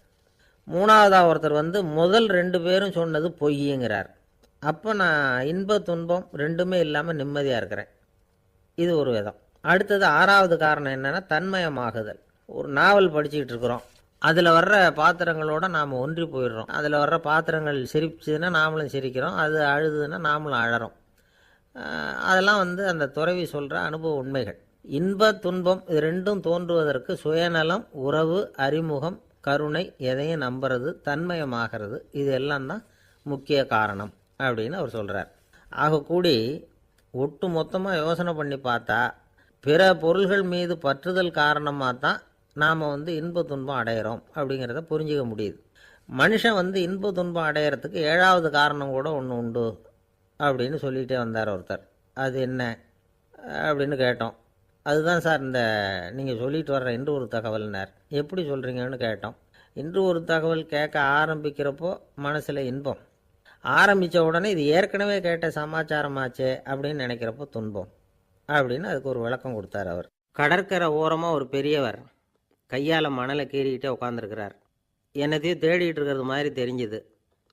மூணாவதாக ஒருத்தர் வந்து முதல் 2 பேரும் சொன்னது பொய்யுங்கிறார். அப்போ நான் இன்ப துன்பம் ரெண்டுமே இல்லாமல் நிம்மதியாக இருக்கிறேன். இது ஒரு விதம். அடுத்தது 6வது காரணம் என்னென்னா தன்மயமாகுதல். ஒரு நாவல் படிச்சுக்கிட்டு இருக்கிறோம், அதில் வர்ற பாத்திரங்களோடு நாம் ஒன்றி போயிடுறோம். அதில் வர்ற பாத்திரங்கள் சிரிச்சுதுன்னா நாமளும் சிரிக்கிறோம், அது அழுதுன்னா நாமளும் அழறோம். அதெல்லாம் வந்து அந்த துறவி சொல்கிற அனுபவ உண்மைகள். இன்ப துன்பம் இது ரெண்டும் தோன்றுவதற்கு சுயநலம், உறவு, அறிமுகம், கருணை, எதையும் நம்புறது, தன்மயமாகிறது, இது எல்லாம் தான் முக்கிய காரணம் அப்படின்னு அவர் சொல்கிறார். ஆகக்கூடி ஒட்டு மொத்தமாக யோசனை பண்ணி பார்த்தா பிற பொருள்கள் மீது பற்றுதல் காரணமாக தான் நாம் வந்து இன்ப துன்பம் அடையிறோம் அப்படிங்கிறத புரிஞ்சிக்க முடியுது. மனுஷன் வந்து இன்ப துன்பம் அடையிறதுக்கு 7வது காரணம் கூட ஒன்று உண்டு அப்படின்னு சொல்லிகிட்டே வந்தார் ஒருத்தர். அது என்ன அப்படின்னு கேட்டோம். அதுதான் சார் இந்த நீங்கள் சொல்லிட்டு வர்ற இன்று ஒரு தகவல்னார். எப்படி சொல்கிறீங்கன்னு கேட்டோம். இன்று ஒரு தகவல் கேட்க ஆரம்பிக்கிறப்போ மனசில் இன்பம், ஆரம்பித்த உடனே இது ஏற்கனவே கேட்ட சமாச்சாரமாச்சே அப்படின்னு நினைக்கிறப்போ துன்பம் அப்படின்னு அதுக்கு ஒரு விளக்கம் கொடுத்தார் அவர். கடற்கரை ஓரமாக ஒரு பெரியவர் கையால் மணலை கீறிக்கிட்டே உட்காந்துருக்கிறார். என்னத்தையும் தேடிட்டு இருக்கிறது மாதிரி தெரிஞ்சுது.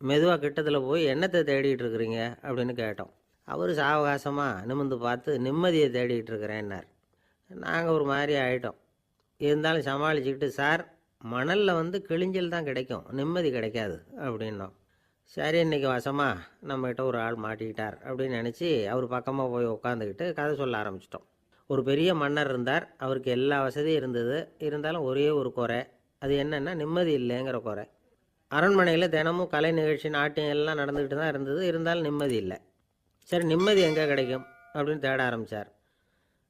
மெதுவாக கிட்டத்தில் போய் என்னத்தை தேடிட்டு இருக்கிறீங்க அப்படின்னு கேட்டோம். அவர் சாவகாசமாக நிமிர்ந்து பார்த்து நிம்மதியை தேடிட்டு இருக்கிறேன்னார். நாங்கள் ஒரு மாதிரி ஆகிட்டோம். இருந்தாலும் சமாளிச்சுக்கிட்டு, சார் மணலில் வந்து கிழிஞ்சல் தான் கிடைக்கும், நிம்மதி கிடைக்காது அப்படின்னோம். சரி, இன்றைக்கி வசமாக நம்மகிட்ட ஒரு ஆள் மாட்டிக்கிட்டார் அப்படின்னு நினச்சி அவர் பக்கமாக போய் உட்காந்துக்கிட்டு கதை சொல்ல ஆரம்பிச்சிட்டோம். ஒரு பெரிய மன்னர் இருந்தார். அவருக்கு எல்லா வசதியும் இருந்தது. இருந்தாலும் ஒரே ஒரு குறை. அது என்னென்னா நிம்மதி இல்லைங்கிற குறை. அரண்மனையில் தினமும் கலை நிகழ்ச்சி, நாட்டியம் எல்லாம் நடந்துக்கிட்டு தான் இருந்தது. இருந்தாலும் நிம்மதி இல்லை. சரி, நிம்மதி எங்கே கிடைக்கும் அப்படின்னு தேட ஆரம்பித்தார்.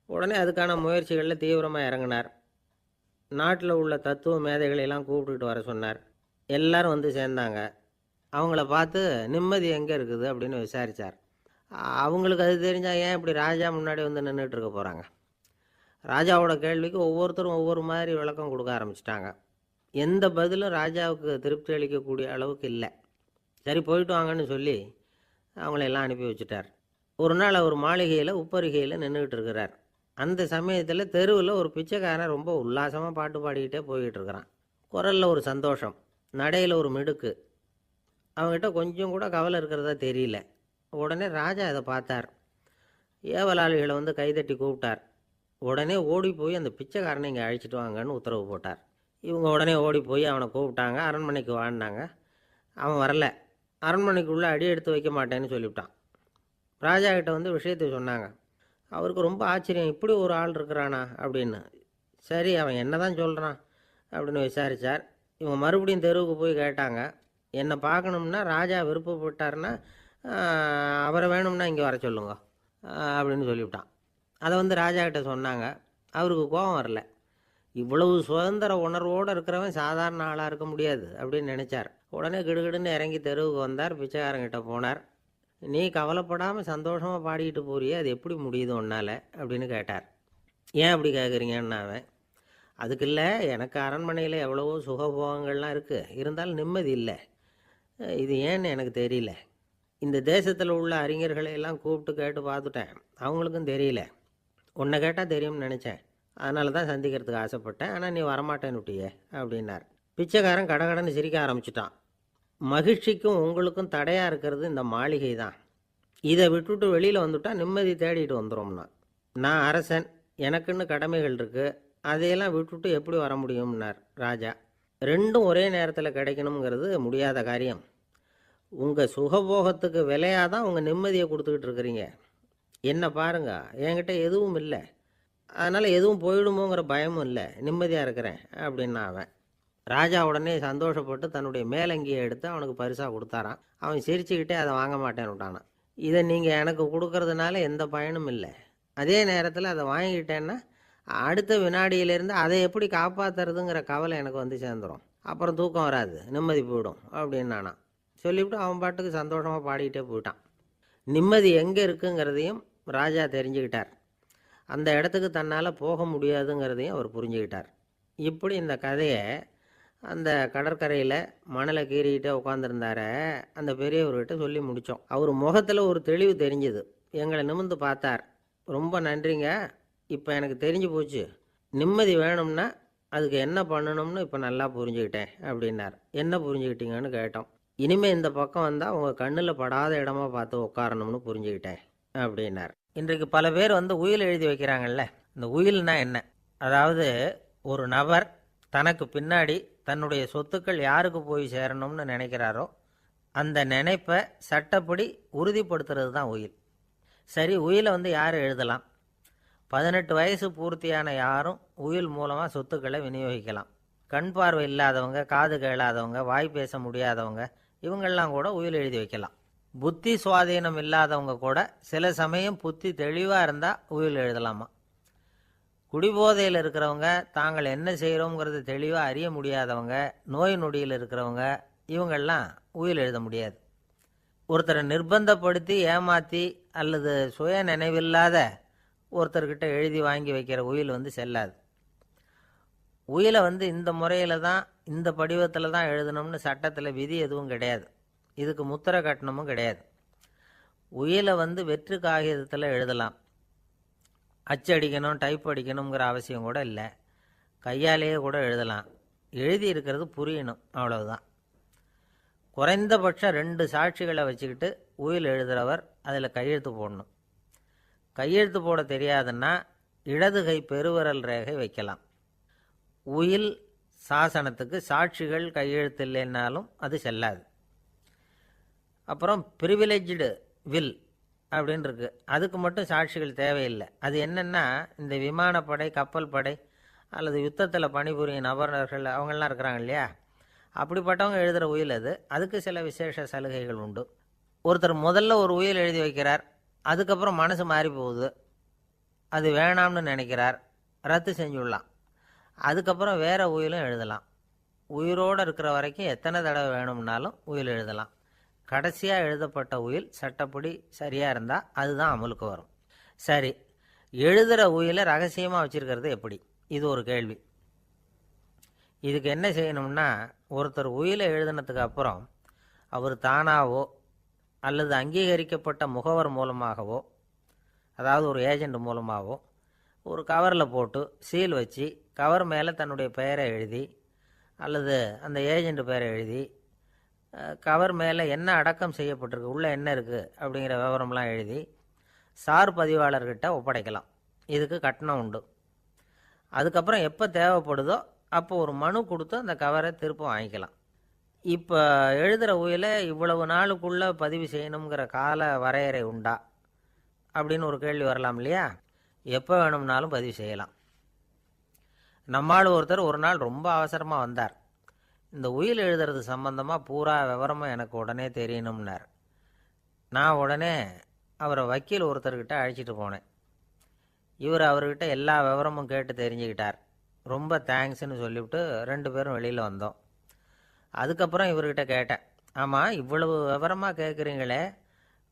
உடனே அதுக்கான முயற்சிகளில் தீவிரமாக இறங்கினார். நாட்டில் உள்ள தத்துவ மேதைகளெல்லாம் கூப்பிட்டுக்கிட்டு வர சொன்னார். எல்லோரும் வந்து சேர்ந்தாங்க. அவங்கள பார்த்து நிம்மதி எங்கே இருக்குது அப்படின்னு விசாரித்தார். அவங்களுக்கு அது தெரிஞ்சால் ஏன் இப்படி ராஜா முன்னாடி வந்து நின்றுட்டு இருக்க போகிறாங்க? ராஜாவோட கேள்விக்கு ஒவ்வொருத்தரும் ஒவ்வொரு மாதிரி விளக்கம் கொடுக்க ஆரம்பிச்சிட்டாங்க. எந்த பதிலும் ராஜாவுக்கு திருப்தி அளிக்கக்கூடிய அளவுக்கு இல்லை. சரி, போயிட்டு வாங்கன்னு சொல்லி அவங்களெல்லாம் அனுப்பி வச்சுட்டார். ஒரு நாள் அவர் மாளிகையில் உப்பரிகையில் நின்றுக்கிட்டு இருக்கிறார். அந்த சமயத்தில் தெருவில் ஒரு பிச்சைக்காரன் ரொம்ப உல்லாசமாக பாட்டு பாடிக்கிட்டே போய்கிட்டு இருக்கிறான். குரலில் ஒரு சந்தோஷம், நடையில் ஒரு மிடுக்கு. அவங்ககிட்ட கொஞ்சம் கூட கவலை இருக்கிறதா தெரியல. உடனே ராஜா அதை பார்த்தார். ஏவலாளிகளை வந்து கைதட்டி கூப்பிட்டார். உடனே ஓடி போய் அந்த பிச்சைக்காரனை இங்கே அழைச்சிட்டு வாங்கன்னு உத்தரவு போட்டார். இவங்க உடனே ஓடி போய் அவனை கூப்பிட்டாங்க. அரண்மனைக்கு வாழ்ந்தாங்க. அவன் வரல. அரண்மனைக்குள்ளே அடி எடுத்து வைக்க மாட்டேன்னு சொல்லிவிட்டான். ராஜா கிட்ட வந்து விஷயத்தை சொன்னாங்க. அவருக்கு ரொம்ப ஆச்சரியம், இப்படி ஒரு ஆள் இருக்கிறானா அப்படின்னு. சரி, அவன் என்ன தான் சொல்கிறான் அப்படின்னு விசாரித்தார். இவங்க மறுபடியும் தெருவுக்கு போய் கேட்டாங்க. என்னை பார்க்கணும்னா ராஜா விருப்பப்பட்டார்னா அவரை வேணும்னா இங்கே வர சொல்லுங்க அப்படின்னு சொல்லிவிட்டான். அதை வந்து ராஜா கிட்ட சொன்னாங்க. அவருக்கு கோபம் வரல. இவ்வளவு சுதந்திர உணர்வோடு இருக்கிறவன் சாதாரண ஆளாக இருக்க முடியாது அப்படின்னு நினச்சார். உடனே கிடுகிடுன்னு இறங்கி தெருவுக்கு வந்தார். பிச்சைக்காரங்கிட்ட போனார். நீ கவலைப்படாமல் சந்தோஷமாக பாடிக்கிட்டு போறியே, அது எப்படி முடியுது உன்னால் அப்படின்னு கேட்டார். ஏன் அப்படி கேட்குறீங்கன்னு அவன், அதுக்கு இல்லை, எனக்கு அரண்மனையில் எவ்வளவோ சுகபோகங்கள்லாம் இருக்குது, இருந்தாலும் நிம்மதி இல்லை. இது ஏன்னு எனக்கு தெரியல. இந்த தேசத்தில் உள்ள அறிஞர்களை எல்லாம் கூப்பிட்டு கேட்டு பார்த்துட்டேன், அவங்களுக்கும் தெரியல. உன்னை கேட்டால் தெரியும்னு நினச்சேன், அதனால தான் சந்திக்கிறதுக்கு ஆசைப்பட்டேன். ஆனால் நீ வரமாட்டேன்னு விட்டியே அப்படின்னார். பிச்சைக்காரன் கடகடன்னு சிரிக்க ஆரம்பிச்சிட்டான். மகிழ்ச்சிக்கும் உங்களுக்கும் தடையாக இருக்கிறது இந்த மாளிகை தான். இதை விட்டுட்டு வெளியில் வந்துட்டால் நிம்மதி தேடிட்டு வந்துடும்னா. நான் அரசன், எனக்குன்னு கடமைகள் இருக்குது, அதையெல்லாம் விட்டுட்டு எப்படி வர முடியும்னார் ராஜா. ரெண்டும் ஒரே நேரத்தில் கிடைக்கணுங்கிறது முடியாத காரியம். உங்கள் சுகபோகத்துக்கு விலையாக தான் உங்கள் நிம்மதியை கொடுத்துக்கிட்டு இருக்கிறீங்க. என்ன பாருங்க, என்கிட்ட எதுவும் இல்லை, அதனால் எதுவும் போயிடுமோங்கிற பயமும் இல்லை, நிம்மதியாக இருக்கிறேன் அப்படின்னா அவன். ராஜா உடனே சந்தோஷப்பட்டு தன்னுடைய மேலங்கியை எடுத்து அவனுக்கு பரிசாக கொடுத்தாரான். அவன் சிரிச்சுக்கிட்டே அதை வாங்க மாட்டேன்னு விட்டானான். இதை நீங்கள் எனக்கு கொடுக்கறதுனால எந்த பயனும் இல்லை, அதே நேரத்தில் அதை வாங்கிக்கிட்டேன்னா அடுத்த வினாடியிலேருந்து அதை எப்படி காப்பாற்றுறதுங்கிற கவலை எனக்கு வந்து சேர்ந்துடும், அப்புறம் தூக்கம் வராது, நிம்மதி போயிடும் அப்படின்னானா. சொல்லிவிட்டு அவன் பாட்டுக்கு சந்தோஷமாக பாடிக்கிட்டே போயிட்டான். நிம்மதி எங்கே இருக்குங்கிறதையும் ராஜா தெரிஞ்சுக்கிட்டார். அந்த இடத்துக்கு தன்னால் போக முடியாதுங்கிறதையும் அவர் புரிஞ்சுக்கிட்டார். இப்படி இந்த கதையை அந்த கடற்கரையில் மணலை கீறிக்கிட்டே உட்காந்துருந்தார அந்த பெரியவர்கிட்ட சொல்லி முடித்தோம். அவர் முகத்தில் ஒரு தெளிவு தெரிஞ்சுது. எங்களை நிமிர்ந்து பார்த்தார். ரொம்ப நன்றிங்க, இப்போ எனக்கு தெரிஞ்சு போச்சு, நிம்மதி வேணும்னா அதுக்கு என்ன பண்ணணும்னு இப்போ நல்லா புரிஞ்சுக்கிட்டேன் அப்படின்னார். என்ன புரிஞ்சுக்கிட்டீங்கன்னு கேட்டோம். இனிமேல் இந்த பக்கம் வந்தால் உங்கள் கண்ணில் படாத இடமா பார்த்து உட்காரணும்னு புரிஞ்சுக்கிட்டேன் அப்படின்னார். இன்றைக்கு பல பேர் உயில் எழுதி வைக்கிறாங்கல்ல. இந்த உயில்னா என்ன? அதாவது ஒரு நபர் தனக்கு பின்னாடி தன்னுடைய சொத்துக்கள் யாருக்கு போய் சேரணும்னு நினைக்கிறாரோ அந்த நினைப்பை சட்டப்படி உறுதிப்படுத்துறது தான் உயில். சரி, உயிலை யார் எழுதலாம்? 18 வயசு பூர்த்தியான யாரும் உயில் மூலமாக சொத்துக்களை விநியோகிக்கலாம். கண் பார்வை இல்லாதவங்க, காது கேளாதவங்க, வாய் பேச முடியாதவங்க, இவங்கெல்லாம் கூட உயில் எழுதி வைக்கலாம். புத்தி சுவாதீனம் இல்லாதவங்க கூட சில சமயம் புத்தி தெளிவாக இருந்தால் உயில் எழுதலாமா. குடிபோதையில் இருக்கிறவங்க, தாங்கள் என்ன செய்கிறோங்கிறது தெளிவாக அறிய முடியாதவங்க, நோய் நொடியில் இருக்கிறவங்க, இவங்கெல்லாம் உயில் எழுத முடியாது. ஒருத்தரை நிர்பந்தப்படுத்தி ஏமாற்றி அல்லது சுய நினைவில்லாத ஒருத்தர்கிட்ட எழுதி வாங்கி வைக்கிற உயில் செல்லாது. உயிலை இந்த முறையில் தான், இந்த படிவத்தில் தான் எழுதணும்னு சட்டத்தில் விதி எதுவும் கிடையாது. இதுக்கு முத்திரை கட்டணமும் கிடையாது. உயிலை வெற்று காகிதத்தில் எழுதலாம். அச்சடிக்கணும், டைப் அடிக்கணுங்கிற அவசியம் கூட இல்லை. கையாலேயே கூட எழுதலாம். எழுதி இருக்கிறது புரியணும், அவ்வளவுதான். குறைந்தபட்சம் 2 சாட்சிகளை வச்சுக்கிட்டு உயில் எழுதுகிறவர் அதில் கையெழுத்து போடணும். கையெழுத்து போட தெரியாதுன்னா இடது கை பெருவிரல் ரேகை வைக்கலாம். உயில் சாசனத்துக்கு சாட்சிகள் கையெழுத்து இல்லைன்னாலும் அது செல்லாது. அப்புறம் ப்ரிவிலேஜ்டு வில் அப்படின்னு இருக்கு, அதுக்கு மட்டும் சாட்சிகள் தேவையில்லை. அது என்னென்னா, இந்த விமானப்படை, கப்பல் படை அல்லது யுத்தத்தில் பணிபுரியும் நபர்கள் அவங்கெல்லாம் இருக்கிறாங்க இல்லையா, அப்படிப்பட்டவங்க எழுதுகிற உயில் அது. அதுக்கு சில விசேஷ சலுகைகள் உண்டு. ஒருத்தர் முதல்ல ஒரு உயில் எழுதி வைக்கிறார், அதுக்கப்புறம் மனசு மாறி போகுது, அது வேணாம்னு நினைக்கிறார், ரத்து செஞ்சுடலாம். அதுக்கப்புறம் வேறு உயிலும் எழுதலாம். உயிரோடு இருக்கிற வரைக்கும் எத்தனை தடவை வேணும்னாலும் உயில் எழுதலாம். கடைசியாக எழுதப்பட்ட உயில் சட்டப்படி சரியாக இருந்தால் அதுதான் அமலுக்கு வரும். சரி, எழுதுகிற உயிலை ரகசியமாக வச்சுருக்கிறது எப்படி? இது ஒரு கேள்வி. இதுக்கு என்ன செய்யணும்னா, ஒருத்தர் உயிலை எழுதினதுக்கு அப்புறம் அவர் தானாவோ அல்லது அங்கீகரிக்கப்பட்ட முகவர் மூலமாகவோ, அதாவது ஒரு ஏஜெண்ட் மூலமாகவோ, ஒரு கவரில் போட்டு சீல் வச்சு கவர் மேலே தன்னுடைய பெயரை எழுதி அல்லது அந்த ஏஜெண்ட் பெயரை எழுதி கவர் மேலே என்ன அடக்கம் செய்யப்பட்டிருக்கு, உள்ளே என்ன இருக்குது அப்படிங்கிற விவரம்லாம் எழுதி சார் பதிவாளர்கிட்ட ஒப்படைக்கலாம். இதுக்கு கட்டணம் உண்டு. அதுக்கப்புறம் எப்போ தேவைப்படுதோ அப்போ ஒரு மனு கொடுத்து அந்த கவரை திரும்ப வாங்கிக்கலாம். இப்போ எழுதுகிற உயிலை இவ்வளவு நாளுக்குள்ளே பதிவு செய்யணுங்கிற கால வரையறை உண்டா அப்படின்னு ஒரு கேள்வி வரலாம் இல்லையா? எப்போ வேணும்னாலும் பதிவு செய்யலாம். நம்மால் ஒருத்தர் ஒரு நாள் ரொம்ப அவசரமாக வந்தார். இந்த உயில் எழுதுறது சம்பந்தமாக பூரா விவரமாக எனக்கு உடனே தெரியணும்னார். நான் உடனே அவரை வக்கீல் ஒருத்தர்கிட்ட அழைச்சிட்டு போனேன். இவர் அவர்கிட்ட எல்லா விவரமும் கேட்டு தெரிஞ்சுக்கிட்டார். ரொம்ப தேங்க்ஸ்ன்னு சொல்லிவிட்டு 2 பேரும் வெளியில் வந்தோம். அதுக்கப்புறம் இவர்கிட்ட கேட்டேன், ஆமாம் இவ்வளவு விவரமாக கேட்குறீங்களே,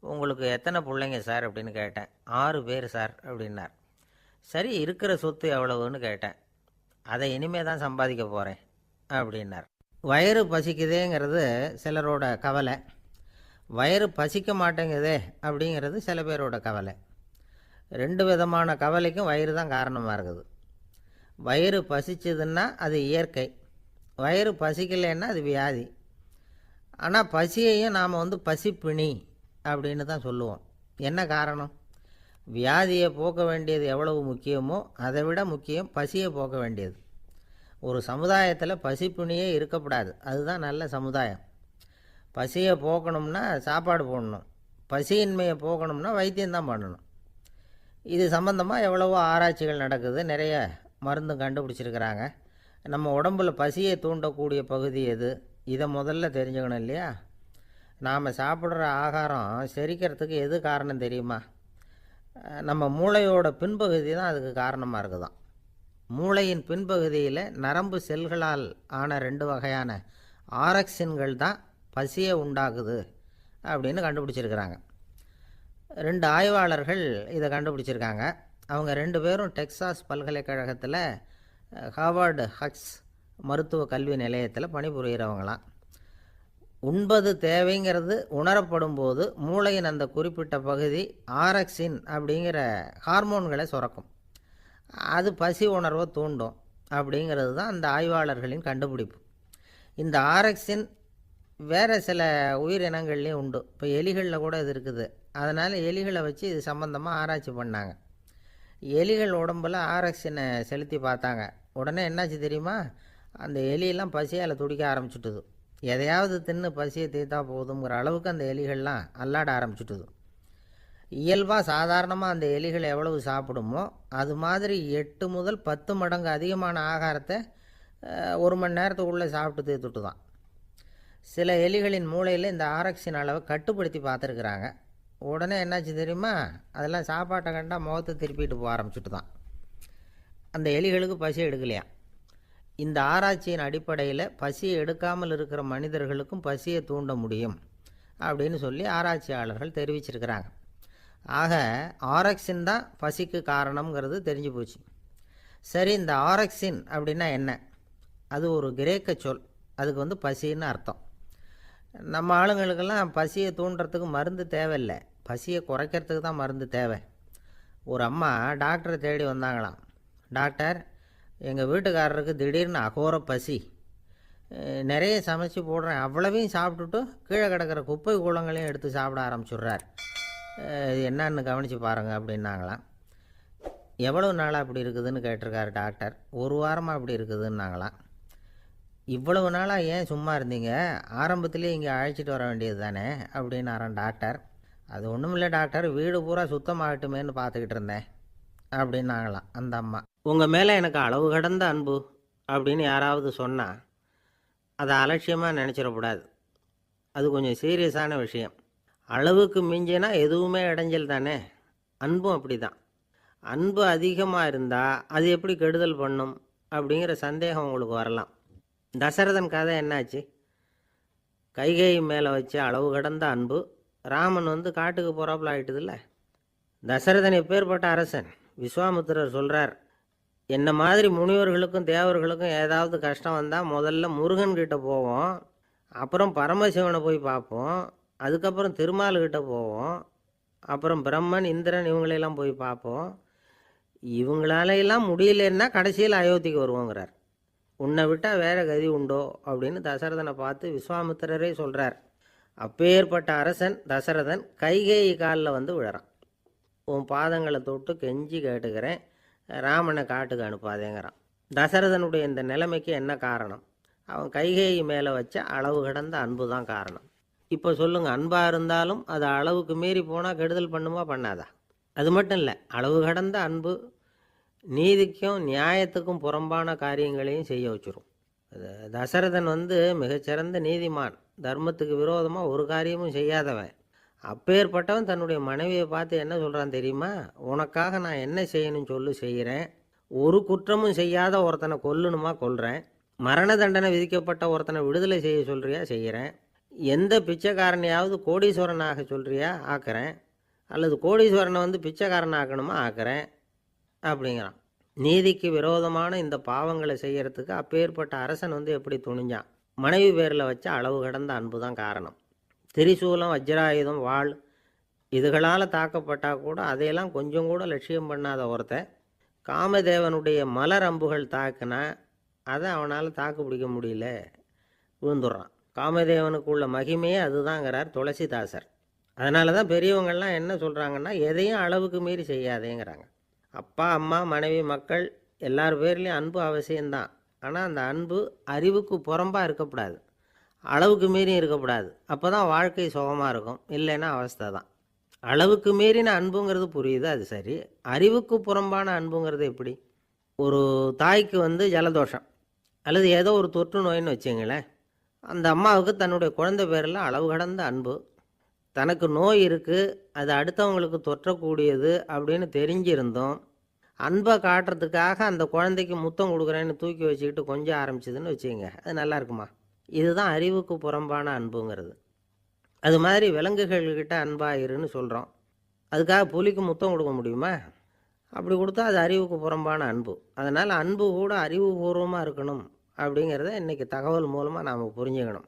உங்களுக்கு எத்தனை பிள்ளைங்க சார் அப்படின்னு கேட்டேன். 6 பேர் சார் அப்படின்னார். சரி, இருக்கிற சொத்து எவ்வளவுன்னு கேட்டேன். அதை இனிமே தான் சம்பாதிக்க போகிறேன் அப்படின்னார். வயிறு பசிக்குதேங்கிறது சிலரோட கவலை, வயிறு பசிக்க மாட்டேங்குதே அப்படிங்கிறது சில பேரோட கவலை. 2 விதமான கவலைக்கும் வயிறு தான் காரணமாக இருக்குது. வயிறு பசிச்சதுன்னா அது இயற்கை, வயிறு பசிக்கலைன்னா அது வியாதி. ஆனால் பசியையும் நாம் பசிப்பிணி அப்படின்னு தான் சொல்லுவோம். என்ன காரணம்? வியாதியை போக்க வேண்டியது எவ்வளவு முக்கியமோ அதை விட முக்கியம் பசியை போக்க வேண்டியது. ஒரு சமுதாயத்தில் பசிப்பிணியே இருக்கக்கூடாது. அதுதான் நல்ல சமுதாயம். பசியை போக்கணும்னா சாப்பாடு போடணும், பசியின்மையை போக்கணும்னா வைத்தியம்தான் பண்ணணும். இது சம்பந்தமாக எவ்வளவோ ஆராய்ச்சிகள் நடக்குது, நிறைய மருந்து கண்டுபிடிச்சிருக்கிறாங்க. நம்ம உடம்பில் பசியை தூண்டக்கூடிய பகுதி எது, இதை முதல்ல தெரிஞ்சுக்கணும் இல்லையா? நாம் சாப்பிட்ற ஆகாரம் செரிக்கிறதுக்கு எது காரணம் தெரியுமா? நம்ம மூளையோட பின்பகுதி தான் அதுக்கு காரணமாக இருக்குதாம். மூளையின் பின்பகுதியில் நரம்பு செல்களால் ஆன 2 வகையான ஆரக்சின்கள் தான் பசியை உண்டாக்குது அப்படின்னு கண்டுபிடிச்சிருக்கிறாங்க. 2 ஆய்வாளர்கள் இதை கண்டுபிடிச்சிருக்காங்க. அவங்க 2 பேரும் டெக்சாஸ் பல்கலைக்கழகத்தில் ஹார்வர்டு ஹக்ஸ் மருத்துவ கல்வி நிலையத்தில் பணிபுரிகிறவங்களாம். உண்பது தேவைங்கிறது உணரப்படும் போது மூளையின் அந்த குறிப்பிட்ட பகுதி ஆரக்சின் அப்படிங்கிற ஹார்மோன்களை சுரக்கும். அது பசி உணர்வை தூண்டும் அப்படிங்கிறது தான் அந்த ஆய்வாளர்களின் கண்டுபிடிப்பு. இந்த ஆரக்சின் வேறு சில உயிரினங்கள்லேயும் உண்டு. இப்போ எலிகளில் கூட இது இருக்குது. அதனால் எலிகளை வச்சு இது சம்மந்தமாக ஆராய்ச்சி பண்ணாங்க. எலிகள் உடம்பில் ஆரக்சினை செலுத்தி பார்த்தாங்க. உடனே என்னாச்சு தெரியுமா? அந்த எலியெல்லாம் பசியால் துடிக்க ஆரம்பிச்சுட்டுது. எதையாவது தின்னு பசியை தீர்த்தா போதுங்கிற அளவுக்கு அந்த எலிகள்லாம் அல்லாட ஆரம்பிச்சுட்டுது. இயல்பாக சாதாரணமாக அந்த எலிகள் எவ்வளவு சாப்பிடுமோ அது மாதிரி 8 முதல் 10 மடங்கு அதிகமான ஆகாரத்தை 1 மணி நேரத்துக்குள்ளே சாப்பிட்டு தீர்த்துட்டு தான். சில எலிகளின் மூளையில் இந்த ஆரக்சின் அளவை கட்டுப்படுத்தி பார்த்துருக்குறாங்க. உடனே என்னாச்சு தெரியுமா? அதெல்லாம் சாப்பாட்டை கண்டால் முகத்தை திருப்பிட்டு போக ஆரம்பிச்சுட்டு தான். அந்த எலிகளுக்கு பசி எடுக்கலையா. இந்த ஆராய்ச்சியின் அடிப்படையில் பசியை எடுக்காமல் இருக்கிற மனிதர்களுக்கும் பசியை தூண்ட முடியும் அப்படின்னு சொல்லி ஆராய்ச்சியாளர்கள் தெரிவிச்சிருக்கிறாங்க. ஆக ஆரக்சின் தான் பசிக்கு காரணம்ங்கிறது தெரிஞ்சு போச்சு. சரி, இந்த ஆரக்சின் அப்படின்னா என்ன? அது ஒரு கிரேக்க சொல். அதுக்கு பசின்னு அர்த்தம். நம்ம ஆளுங்களுக்கெல்லாம் பசியை தூண்டுறதுக்கு மருந்து தேவையில்லை, பசியை குறைக்கிறதுக்கு தான் மருந்து தேவை. ஒரு அம்மா டாக்டரை தேடி வந்தாங்களாம். டாக்டர், எங்கள் வீட்டுக்காரருக்கு திடீர்னு அகோர பசி, நிறைய சமைச்சு போடுறேன், அவ்வளவையும் சாப்பிட்டுட்டு கீழே கிடக்கிற குப்பை கூலங்களையும் எடுத்து சாப்பிட ஆரம்பிச்சுட்றார், இது என்னன்னு கவனித்து பாருங்கள் அப்படின்னாங்களாம். எவ்வளோ நாளாக அப்படி இருக்குதுன்னு கேட்டிருக்காரு டாக்டர். 1 வாரமாக அப்படி இருக்குதுன்னாங்களாம். இவ்வளவு நாளாக ஏன் சும்மா இருந்தீங்க? ஆரம்பத்திலே இங்கே அழைச்சிட்டு வர வேண்டியது தானே அப்படின்னாரான் டாக்டர். அது ஒன்றும் இல்லை டாக்டர், வீடு பூரா சுத்தமாகட்டுமேன்னு பார்த்துக்கிட்டு இருந்தேன் அப்படின்னாங்களாம் அந்த அம்மா. உங்கள் மேலே எனக்கு அளவு கடந்த அன்பு அப்படின்னு யாராவது சொன்னால் அதை அலட்சியமாக நினச்சிடக்கூடாது. அது கொஞ்சம் சீரியஸான விஷயம். அளவுக்கு மிஞ்சினா எதுவுமே இடைஞ்சல் தானே. அன்பும் அப்படி தான். அன்பு அதிகமாக இருந்தால் அது எப்படி கெடுதல் பண்ணும் அப்படிங்கிற சந்தேகம் உங்களுக்கு வரலாம். தசரதன் கதை என்னாச்சு? கைகேயி மேலே வச்ச அளவு கடந்த அன்பு ராமன் காட்டுக்கு போகிறாப்புல ஆகிட்டுதில்ல. தசரதன் எப்பேற்பட்ட அரசன்? விஸ்வாமித்திரர் சொல்கிறார், என்ன மாதிரி முனிவர்களுக்கும் தேவர்களுக்கும் ஏதாவது கஷ்டம் வந்தால் முதல்ல முருகன்கிட்ட போவோம், அப்புறம் பரமசிவனை போய் பார்ப்போம், அதுக்கப்புறம் திருமால்கிட்ட போவோம், அப்புறம் பிரம்மன் இந்திரன் இவங்களெல்லாம் போய் பார்ப்போம், இவங்களாலையெல்லாம் முடியலன்னா கடைசியில் அயோத்திக்கு வருவோங்கிறார். உன்னை விட்டால் வேறு கதி உண்டோ அப்படின்னு தசரதனை பார்த்து விஸ்வாமித்திரரே சொல்கிறார். அப்பேற்பட்ட அரசன் தசரதன் கைகேயி காலில் விழறான். உன் பாதங்களை தொட்டு கெஞ்சி கேட்டுக்கிறேன், ராமனை காட்டுக்கு அனுப்பாதேங்கிறான். தசரதனுடைய இந்த நிலைமைக்கு என்ன காரணம்? அவன் கைகேயி மேலே வச்ச அளவு கடந்த அன்பு தான் காரணம். இப்போ சொல்லுங்கள், அன்பாக இருந்தாலும் அது அளவுக்கு மீறி போனால் கெடுதல் பண்ணுமா பண்ணாதா? அது மட்டும் இல்லை, அளவு கடந்த அன்பு நீதிக்கும் நியாயத்துக்கும் புறம்பான காரியங்களையும் செய்ய வச்சிரும். தசரதன் மிகச்சிறந்த நீதிமான், தர்மத்துக்கு விரோதமாக ஒரு காரியமும் செய்யாதவன். அப்பேற்பட்டவன் தன்னுடைய மனைவியை பார்த்து என்ன சொல்கிறான் தெரியுமா? உனக்காக நான் என்ன செய்யணும்னு சொல்லி செய்கிறேன், ஒரு குற்றமும் செய்யாத ஒருத்தனை கொல்லணுமா கொல்கிறேன், மரண தண்டனை விதிக்கப்பட்ட ஒருத்தனை விடுதலை செய்ய சொல்கிறியா செய்கிறேன், எந்த பிச்சைக்காரனையாவது கோடீஸ்வரனாக சொல்கிறியா ஆக்குறேன், அல்லது கோடீஸ்வரனை பிச்சைக்காரன் ஆக்கணுமா ஆக்குறேன் அப்படிங்கிறான். நீதிக்கு விரோதமான இந்த பாவங்களை செய்யறதுக்கு அப்பேற்பட்ட அரசன் எப்படி துணிஞ்சான்? மனைவி பேரில் வச்ச அளவு கடந்த அன்பு தான் காரணம். திரிசூலம், வஜ்ராயுதம், வாள் இதுகளால் தாக்கப்பட்டால் கூட அதையெல்லாம் கொஞ்சம் கூட லட்சியம் பண்ணாத ஒருத்தன் காமதேவனுடைய மலர் அம்புகள் தாக்குனா அதை அவனால் தாக்கு பிடிக்க முடியல, விழுந்துடுறான். காமதேவனுக்கு உள்ள மகிமையே அதுதாங்கிறார் துளசிதாசர். அதனால தான் பெரியவங்கள்லாம் என்ன சொல்கிறாங்கன்னா, எதையும் அளவுக்கு மீறி செய்யாதேங்கிறாங்க. அப்பா அம்மா மனைவி மக்கள் எல்லார் பேர்லேயும் அன்பு அவசியம்தான். ஆனால் அந்த அன்பு அறிவுக்கு புறம்பாக இருக்கக்கூடாது, அளவுக்கு மீறியும் இருக்கக்கூடாது. அப்போ தான் வாழ்க்கை சுகமாக இருக்கும். இல்லைன்னா அவஸ்தை தான். அளவுக்கு மீறின அன்புங்கிறது புரியுது, அது சரி. அறிவுக்கு புறம்பான அன்புங்கிறது எப்படி? ஒரு தாய்க்கு ஜலதோஷம் அல்லது ஏதோ ஒரு தொற்று நோயின்னு வச்சுங்களேன். அந்த அம்மாவுக்கு தன்னுடைய குழந்தை பேரில் அளவு கடந்த அன்பு. தனக்கு நோய் இருக்குது, அது அடுத்தவங்களுக்கு தொற்றக்கூடியது அப்படின்னு தெரிஞ்சிருந்தோம் அன்பை காட்டுறதுக்காக அந்த குழந்தைக்கு முத்தம் கொடுக்குறேன்னு தூக்கி வச்சுக்கிட்டு கொஞ்சம் ஆரம்பிச்சதுன்னு வச்சுக்கோங்க, அது நல்லா இருக்குமா? இதுதான் அறிவுக்கு புறம்பான அன்புங்கிறது. அது மாதிரி விலங்குகள்கிட்ட அன்பாயிருன்னு சொல்கிறோம். அதுக்காக புலிக்கு முத்தம் கொடுக்க முடியுமா? அப்படி கொடுத்தா அது அறிவுக்கு புறம்பான அன்பு. அதனால் அன்பு கூட அறிவுபூர்வமாக இருக்கணும் அப்படிங்கிறத இன்றைக்கி தகவல் மூலமாக நாம் புரிஞ்சுக்கணும்.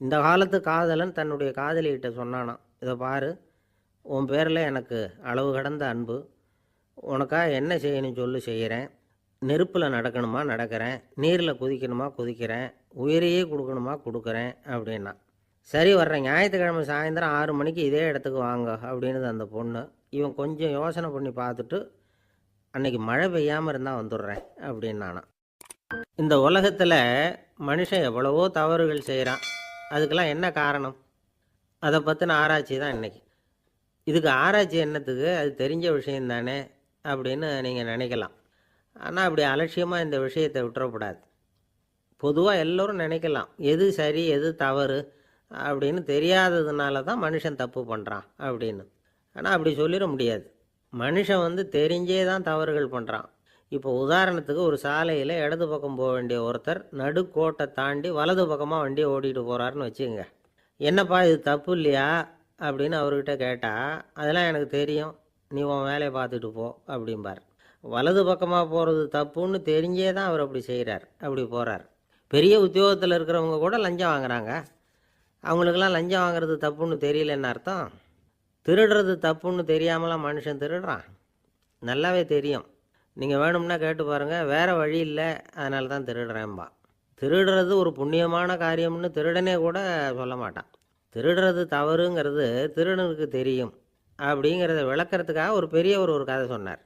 இந்த காலத்து காதலன் தன்னுடைய காதலிகிட்ட சொன்னானாம், இதை பாரு, உன் பேரில் எனக்கு அளவு கடந்த அன்பு, உனக்காக என்ன செய்யணும் சொல்லு, செய்கிறேன். நெருப்பில் நடக்கணுமா நடக்கிறேன், நீரில் குதிக்கணுமா குதிக்கிறேன், உயிரையே கொடுக்கணுமா கொடுக்குறேன் அப்படின்னா. சரி, வர்றேன் ஞாயிற்றுக்கிழமை சாயந்தரம் 6 மணிக்கு இதே இடத்துக்கு வாங்க அப்படின்னுது அந்த பொண்ணு. இவன் கொஞ்சம் யோசனை பண்ணி பார்த்துட்டு, அன்னைக்கு மழை பெய்யாமல் இருந்தால் வந்துடுறேன் அப்படின்னானான். இந்த உலகத்தில் மனுஷன் எவ்வளவோ தவறுகள் செய்கிறான். அதுக்கெல்லாம் என்ன காரணம்? அதை பற்றின ஆராய்ச்சி தான் இன்றைக்கி. இதுக்கு ஆராய்ச்சி என்னத்துக்கு? அது தெரிஞ்ச விஷயம் தானே அப்படின்னு நீங்கள் நினைக்கலாம். ஆனால் அப்படி அலட்சியமாக இந்த விஷயத்தை விட்டுறக்கூடாது. பொதுவாக எல்லோரும் நினைக்கலாம், எது சரி எது தவறு அப்படின்னு தெரியாததுனால தான் மனுஷன் தப்பு பண்ணுறான் அப்படின்னு. ஆனால் அப்படி சொல்லிட முடியாது. மனுஷன் தெரிஞ்சே தான் தவறுகள் பண்ணுறான். இப்போ உதாரணத்துக்கு, ஒரு சாலையில் இடது பக்கம் போக வேண்டிய ஒருத்தர் நடுக்கோட்டை தாண்டி வலது பக்கமாக வண்டியை ஓட்டிகிட்டு போகிறாருன்னு வச்சுக்கோங்க. என்னப்பா இது தப்பு இல்லையா அப்படின்னு அவர்கிட்ட கேட்டால், அதெல்லாம் எனக்கு தெரியும், நீ உன் வேலையை பார்த்துட்டு போ அப்படிம்பார். வலது பக்கமாக போகிறது தப்புன்னு தெரிஞ்சே தான் அவர் அப்படி செய்கிறார், அப்படி போகிறார். பெரிய உத்தியோகத்தில் இருக்கிறவங்க கூட லஞ்சம் வாங்குறாங்க. அவங்களுக்கெல்லாம் லஞ்சம் வாங்குறது தப்புன்னு தெரியலன்னு அர்த்தம்? திருடுறது தப்புன்னு தெரியாமலாம் மனுஷன் திருடுறான்? நல்லாவே தெரியும். நீங்கள் வேணும்னா கேட்டு பாருங்கள், வேறு வழி இல்லை அதனால தான் திருடுறேன்பா. திருடுறது ஒரு புண்ணியமான காரியம்னு திருடனே கூட சொல்ல மாட்டான். திருடுறது தவறுங்கிறது திருடனுக்கு தெரியும் அப்படிங்கிறத விளக்கிறதுக்காக ஒரு பெரியவர் ஒரு கதை சொன்னார்.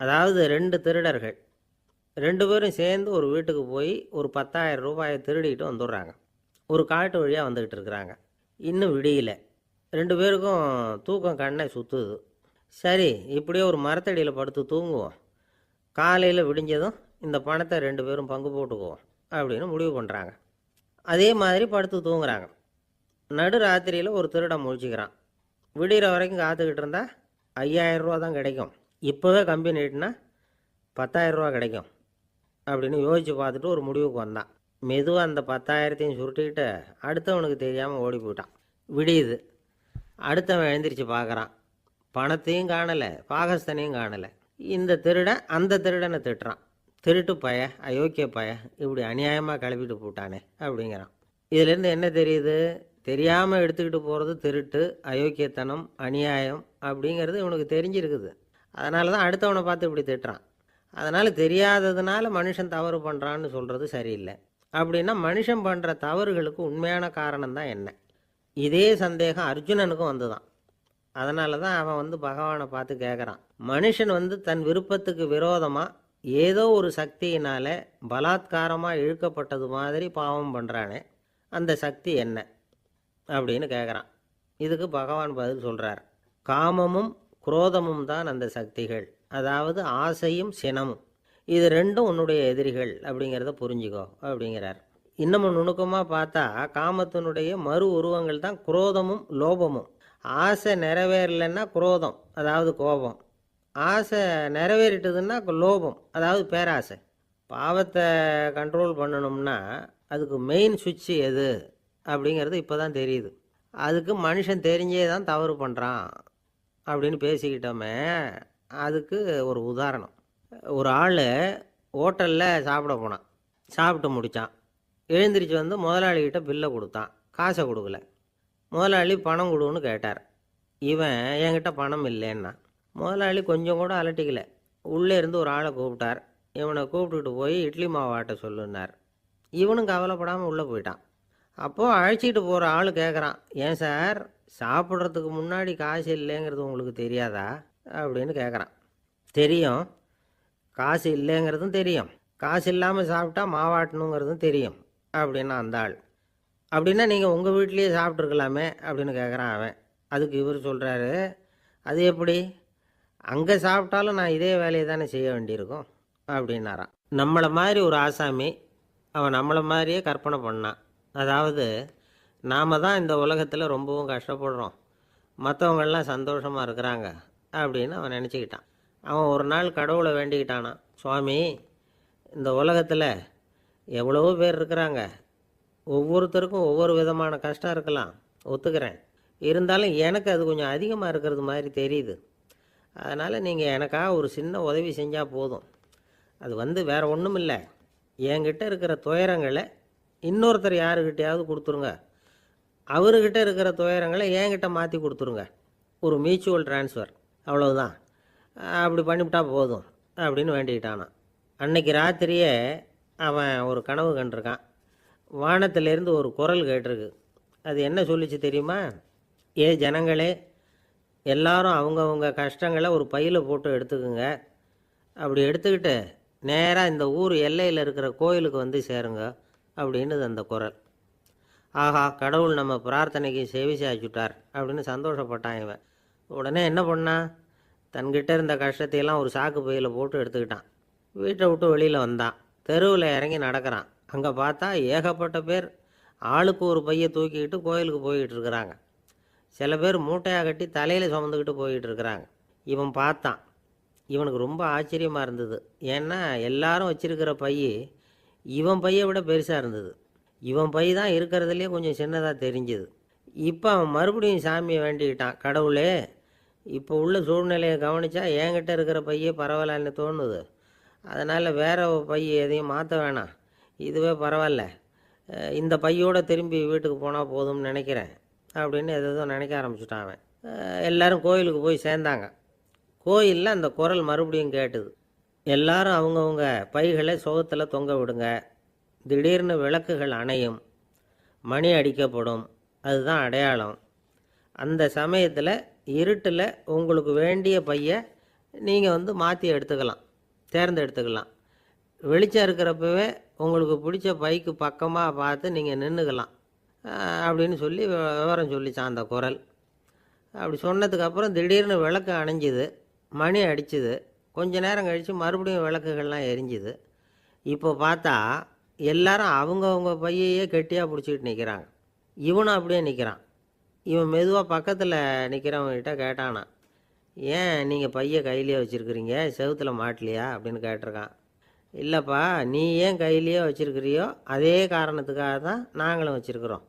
அதாவது 2 திருடர்கள் 2 பேரும் சேர்ந்து ஒரு வீட்டுக்கு போய் ஒரு 10,000 ரூபாயை திருடிட்டு வந்துடுறாங்க. ஒரு காட்டு வழியாக வந்துக்கிட்டு இருக்கிறாங்க. இன்னும் விடியல. 2 பேருக்கும் தூக்கம் கண்ணை சுற்றுது. சரி, இப்படியே ஒரு மரத்தடியில் படுத்து தூங்குவோம், காலையில் விடிஞ்சதும் இந்த பணத்தை 2 பேரும் பங்கு போட்டுக்குவோம் அப்படின்னு முடிவு பண்ணுறாங்க. அதே மாதிரி படுத்து தூங்குறாங்க. நடு ராத்திரியில் ஒரு திருடன் முழிச்சிக்கிறான். விடிகிற வரைக்கும் காத்துக்கிட்டு இருந்தால் 5,000 ரூபா தான் கிடைக்கும், இப்போவே கம்பி நீட்டினா 10,000 ரூபா கிடைக்கும் அப்படின்னு யோசித்து பார்த்துட்டு ஒரு முடிவுக்கு வந்தான். மெதுவாக அந்த 10,000த்தையும் சுருட்டிக்கிட்டு அடுத்தவனுக்கு தெரியாமல் ஓடி போயிட்டான். விடியுது. அடுத்தவன் எழுந்திரிச்சு பார்க்குறான். பணத்தையும் காணலை, பாகஸ்தனையும் காணலை. இந்த திருடன் அந்த திருடனை திட்டுறான், திருட்டு பய, அயோக்கிய பய, இப்படி அநியாயமாக கிளப்பிட்டு போட்டானே அப்படிங்கிறான். இதிலேருந்து என்ன தெரியுது? தெரியாமல் எடுத்துக்கிட்டு போகிறது திருட்டு, அயோக்கியத்தனம், அநியாயம் அப்படிங்கிறது இவனுக்கு தெரிஞ்சிருக்குது. அதனால தான் அடுத்தவனை பார்த்து இப்படி திட்டுறான். அதனால் தெரியாததுனால மனுஷன் தவறு பண்ணுறான்னு சொல்கிறது சரியில்லை. அப்படின்னா மனுஷன் பண்ணுற தவறுகளுக்கு உண்மையான காரணம் தான் என்ன? இதே சந்தேகம் அர்ஜுனனுக்கும் வந்துதான். அதனால தான் அவன் பகவானை பார்த்து கேட்குறான், மனுஷன் தன் விருப்பத்துக்கு விரோதமாக ஏதோ ஒரு சக்தியினால் பலாத்காரமாக இழுக்கப்பட்டது மாதிரி பாவம் பண்ணுறானே, அந்த சக்தி என்ன அப்படின்னு கேட்குறான். இதுக்கு பகவான் பதில் சொல்கிறார், காமமும் குரோதமும் தான் அந்த சக்திகள், அதாவது ஆசையும் சினமும். இது 2ம் உன்னுடைய எதிரிகள் அப்படிங்கிறத புரிஞ்சுக்கோ அப்படிங்கிறார். இன்னமும் நுணுக்கமாக பார்த்தா காமத்தினுடைய மறு உருவங்கள் தான் குரோதமும் லோபமும். ஆசை நிறைவேறலைன்னா குரோதம், அதாவது கோபம். ஆசை நிறைவேறிட்டதுன்னா லோபம், அதாவது பேராசை. பாவத்தை கண்ட்ரோல் பண்ணணும்னா அதுக்கு மெயின் சுவிட்சு எது அப்படிங்கிறது இப்போ தான் தெரியுது. அதுக்கு மனுஷன் தெரிஞ்சே தான் தவறு பண்ணுறான் அப்படின்னு பேசிக்கிட்டோமே. அதுக்கு ஒரு உதாரணம். ஒரு ஆள் ஹோட்டலில் சாப்பிட போனான். சாப்பிட்டு முடித்தான். எழுந்திரிச்சு முதலாளிகிட்ட பில்லை கொடுத்தான். காசை கொடுக்கல. முதலாளி பணம் கொடுன்னு கேட்டார். இவன் என்கிட்ட பணம் இல்லைன்னா. முதலாளி கொஞ்சம் கூட அலட்டிக்கல. உள்ளே இருந்து ஒரு ஆளை கூப்பிட்டார். இவனை கூப்பிட்டுட்டு போய் இட்லி மாவு ஆட்ட சொல்லுன்னார். இவனும் கவலைப்படாமல் உள்ளே போயிட்டான். அப்போது அழைச்சிட்டு போகிற ஆள் கேட்குறான், ஏன் சார் சாப்பிட்றதுக்கு முன்னாடி காசு இல்லைங்கிறது உங்களுக்கு தெரியாதா அப்படின்னு கேட்குறான். தெரியும், காசு இல்லைங்கிறதும் தெரியும், காசு இல்லாமல் சாப்பிட்டா மாவாட்டணுங்கிறதும் தெரியும் அப்படின்னா அந்த ஆள். அப்படின்னா நீங்கள் உங்கள் வீட்லேயே சாப்பிட்ருக்கலாமே அப்படின்னு கேட்குறான் அவன். அதுக்கு இவர் சொல்கிறாரு, அது எப்படி, அங்கே சாப்பிட்டாலும் நான் இதே வேலையை தானே செய்ய வேண்டியிருக்கும் அப்படின்னாரான். நம்மளை மாதிரி ஒரு ஆசாமி அவன் நம்மளை மாதிரியே கற்பனை பண்ணான். அதாவது நாம் தான் இந்த உலகத்தில் ரொம்பவும் கஷ்டப்படுறோம், மற்றவங்கள்லாம் சந்தோஷமாக இருக்கிறாங்க அப்படின்னு அவன் நினச்சிக்கிட்டான். அவன் ஒரு நாள் கடவுளை வேண்டிக்கிட்டானான், சுவாமி இந்த உலகத்தில் எவ்வளவோ பேர் இருக்கிறாங்க, ஒவ்வொருத்தருக்கும் ஒவ்வொரு விதமான கஷ்டம் இருக்கலாம், ஒத்துக்கிறேன், இருந்தாலும் எனக்கு அது கொஞ்சம் அதிகமாக இருக்கிறது மாதிரி தெரியுது. அதனால் நீங்கள் எனக்காக ஒரு சின்ன உதவி செஞ்சால் போதும். அது வேறு ஒன்றும் இல்லை, என்கிட்ட இருக்கிற துயரங்களை இன்னொருத்தர் யாருக்கிட்டையாவது கொடுத்துருங்க, அவர்கிட்ட இருக்கிற துயரங்களை என்கிட்ட மாற்றி கொடுத்துருங்க, ஒரு மியூச்சுவல் ட்ரான்ஸ்ஃபர், அவ்வளவுதான், அப்படி பண்ணிவிட்டா போதும் அப்படின்னு வேண்டிக்கிட்டானான். அன்னைக்கு ராத்திரியே அவன் ஒரு கனவு கண்டிருக்கான். வானத்திலேருந்து ஒரு குரல் கேட்டிருக்கு. அது என்ன சொல்லிச்சு தெரியுமா? ஏ ஜனங்களே, எல்லாரும் அவங்கவுங்க கஷ்டங்களை ஒரு பையில் போட்டு எடுத்துக்குங்க, அப்படி எடுத்துக்கிட்டு நேராக இந்த ஊர் எல்லையில் இருக்கிற கோயிலுக்கு வந்து சேருங்க அப்படின்னுது அந்த குரல். ஆஹா, கடவுள் நம்ம பிரார்த்தனைக்கு செவி சாய்ச்சுட்டார் அப்படின்னு சந்தோஷப்பட்டான் இவன். உடனே என்ன பண்ணான், தன்கிட்ட இருந்த கஷ்டத்தையெல்லாம் ஒரு சாக்கு பையில் போட்டு எடுத்துக்கிட்டான். வீட்டை விட்டு வெளியில் வந்தான். தெருவில் இறங்கி நடக்கிறான். அங்கே பார்த்தா ஏகப்பட்ட பேர் ஆளுக்கு ஒரு பையை தூக்கிக்கிட்டு கோயிலுக்கு போய்கிட்டு இருக்கிறாங்க. சில பேர் மூட்டையாக கட்டி தலையில் சுமந்துக்கிட்டு போய்கிட்டு இருக்கிறாங்க. இவன் பார்த்தான். இவனுக்கு ரொம்ப ஆச்சரியமாக இருந்தது. ஏன்னா எல்லாரும் வச்சிருக்கிற பை இவன் பையை விட பெருசாக இருந்தது. இவன் பை தான் இருக்கிறதுலே கொஞ்சம் சின்னதாக தெரிஞ்சுது. இப்போ அவன் மறுபடியும் சாமியை வேண்டிக்கிட்டான், கடவுளே இப்போ உள்ள சூழ்நிலையை கவனித்தா என்கிட்ட இருக்கிற பையே பரவாயில்லன்னு தோணுது, அதனால் வேற பை எதையும் மாற்ற வேணாம், இதுவே பரவாயில்ல, இந்த பையோடு திரும்பி வீட்டுக்கு போனால் போதும்னு நினைக்கிறேன் அப்படின்னு எதோ நினைக்க ஆரம்பிச்சுட்டான் அவன். எல்லோரும் கோயிலுக்கு போய் சேர்ந்தாங்க. கோயிலில் அந்த குரல் மறுபடியும் கேட்டுது. எல்லாரும் அவங்கவுங்க பைகளை சோகத்தில் தொங்க விடுங்க, திடீர்னு விளக்குகள் அணையும், மணி அடிக்கப்படும், அதுதான் அடையாளம். அந்த சமயத்தில் இருட்டில் உங்களுக்கு வேண்டிய பையை நீங்கள் மாற்றி எடுத்துக்கலாம், தேர்ந்தெடுத்துக்கலாம். வெளிச்சம் இருக்கிறப்பவே உங்களுக்கு பிடிச்ச பைக்கு பக்கமாக பார்த்து நீங்கள் நின்றுக்கலாம் அப்படின்னு சொல்லி விவரம் சொல்லிச்சான் அந்த குரல். அப்படி சொன்னதுக்கப்புறம் திடீர்னு விளக்கு அணைஞ்சிது, மணி அடிச்சுது. கொஞ்ச நேரம் கழித்து மறுபடியும் விளக்குகள்லாம் எரிஞ்சுது. இப்போ பார்த்தா எல்லாரும் அவங்கவுங்க பையையே கெட்டியாக பிடிச்சிக்கிட்டு நிற்கிறாங்க. இவனும் அப்படியே நிற்கிறான். இவன் மெதுவாக பக்கத்தில் நிற்கிறவங்ககிட்ட கேட்டானா, ஏன் நீங்கள் பையை கையிலேயே வச்சுருக்கிறீங்க, செவுத்தில் மாட்டலையா அப்படின்னு கேட்டிருக்கான். இல்லைப்பா, நீ ஏன் கையிலேயே வச்சுருக்கிறியோ அதே காரணத்துக்காக தான் நாங்களும் வச்சுருக்குறோம்.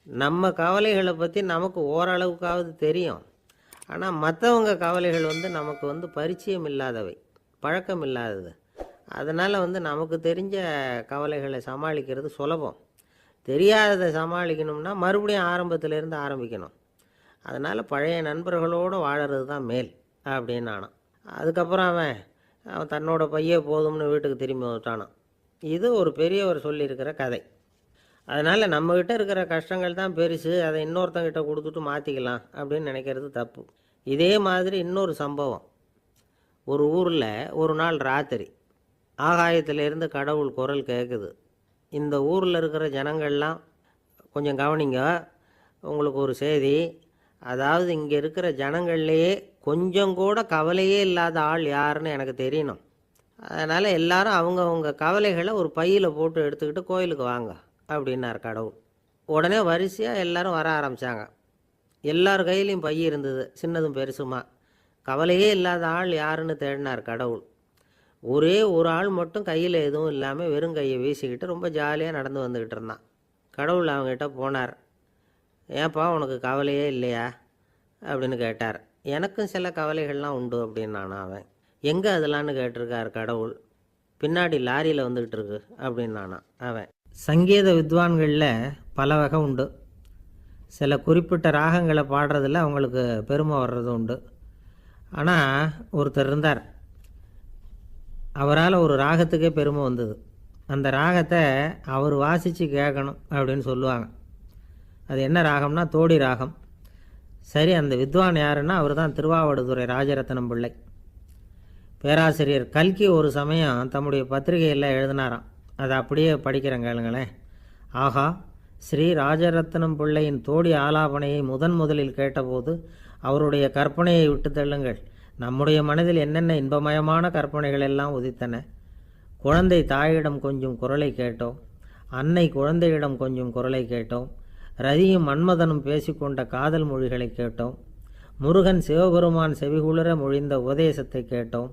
நம்ம கவலைகளை பற்றி நமக்கு ஓரளவுக்காவது தெரியும், ஆனால் மற்றவங்க கவலைகள் நமக்கு பரிச்சயம் இல்லாதவை, பழக்கம் இல்லாதது. அதனால் நமக்கு தெரிஞ்ச கவலைகளை சமாளிக்கிறது சுலபம். தெரியாததை சமாளிக்கணும்னா மறுபடியும் ஆரம்பத்திலேருந்து ஆரம்பிக்கணும். அதனால் பழைய நண்பர்களோடு வாழறது தான் மேல் அப்படின்னு நானான். அதுக்கப்புறம் அவன் தன்னோட பையே போதும்னு வீட்டுக்கு திரும்பி வந்துட்டானான். இது ஒரு பெரியவர் சொல்லியிருக்கிற கதை. அதனால் நம்மக்கிட்ட இருக்கிற கஷ்டங்கள் தான் பெருசு, அதை இன்னொருத்தங்கிட்ட கொடுத்துட்டு மாற்றிக்கலாம் அப்படின்னு நினைக்கிறது தப்பு. இதே மாதிரி இன்னொரு சம்பவம். ஒரு ஊரில் ஒரு நாள் ராத்திரி ஆகாயத்திலேருந்து கடவுள் குரல் கேட்குது. இந்த ஊரில் இருக்கிற ஜனங்கள்லாம் கொஞ்சம் கவனிங்க, உங்களுக்கு ஒரு செய்தி. அதாவது இங்கே இருக்கிற ஜனங்கள்லேயே கொஞ்சம் கூட கவலையே இல்லாத ஆள் யாருன்னு எனக்கு தெரியணும். அதனால் எல்லாரும் அவங்கவுங்க கவலைகளை ஒரு பையில் போட்டு எடுத்துக்கிட்டு கோயிலுக்கு வாங்க அப்படின்னார் கடவுள். உடனே வரிசையாக எல்லாரும் வர ஆரம்பித்தாங்க. எல்லார் கையிலையும் பை இருந்தது, சின்னதும் பெருசுமா. கவலையே இல்லாத ஆள் யாருன்னு தேடினார் கடவுள். ஒரே ஒரு ஆள் மட்டும் கையில் எதுவும் இல்லாமல் வெறும் கையை வீசிக்கிட்டு ரொம்ப ஜாலியாக நடந்து வந்துக்கிட்டு இருந்தான். கடவுள் அவங்ககிட்ட போனார். ஏன்ப்பா உனக்கு கவலையே இல்லையா அப்படின்னு கேட்டார். எனக்கும் சில கவலைகள்லாம் உண்டு அப்படின்னு அவன். எங்கே அதெல்லாம்னு கேட்டிருக்கார் கடவுள். பின்னாடி லாரியில் வந்துக்கிட்டு இருக்கு அப்படின்னு அவன். சங்கீத வித்வான்களில் பல வகை உண்டு. சில குறிப்பிட்ட ராகங்களை பாடுறதில் அவங்களுக்கு பெருமை வர்றது உண்டு. ஆனால் ஒருத்தர் இருந்தார், அவரால் ஒரு ராகத்துக்கே பெருமை வந்தது. அந்த ராகத்தை அவர் வாசித்து கேட்கணும் அப்படின்னு சொல்லுவாங்க. அது என்ன ராகம்னா தோடி ராகம். சரி, அந்த வித்வான் யாருன்னா அவர் தான் திருவாவடுதுறை ராஜரத்னம் பிள்ளை. பேராசிரியர் கல்கி ஒரு சமயம் தம்முடைய பத்திரிகையில் எழுதினாராம். அதை அப்படியே படிக்கிறேன் கேளுங்களேன். ஆகா, ஸ்ரீ ராஜரத்னம் பிள்ளையின் தோடி ஆலாபனையை முதலில் கேட்டபோது அவருடைய கற்பனையை விட்டு தள்ளுங்கள். நம்முடைய மனதில் என்னென்ன இன்பமயமான கற்பனைகள் எல்லாம் உதித்தன. குழந்தை தாயிடம் கொஞ்சம் குரலை கேட்டோம், அன்னை குழந்தையிடம் கொஞ்சம் குரலை கேட்டோம், ரதியும் மன்மதனும் பேசிக்கொண்ட காதல் மொழிகளை கேட்டோம், முருகன் சிவபெருமான் செவிகுளிர மொழிந்த உபதேசத்தை கேட்டோம்,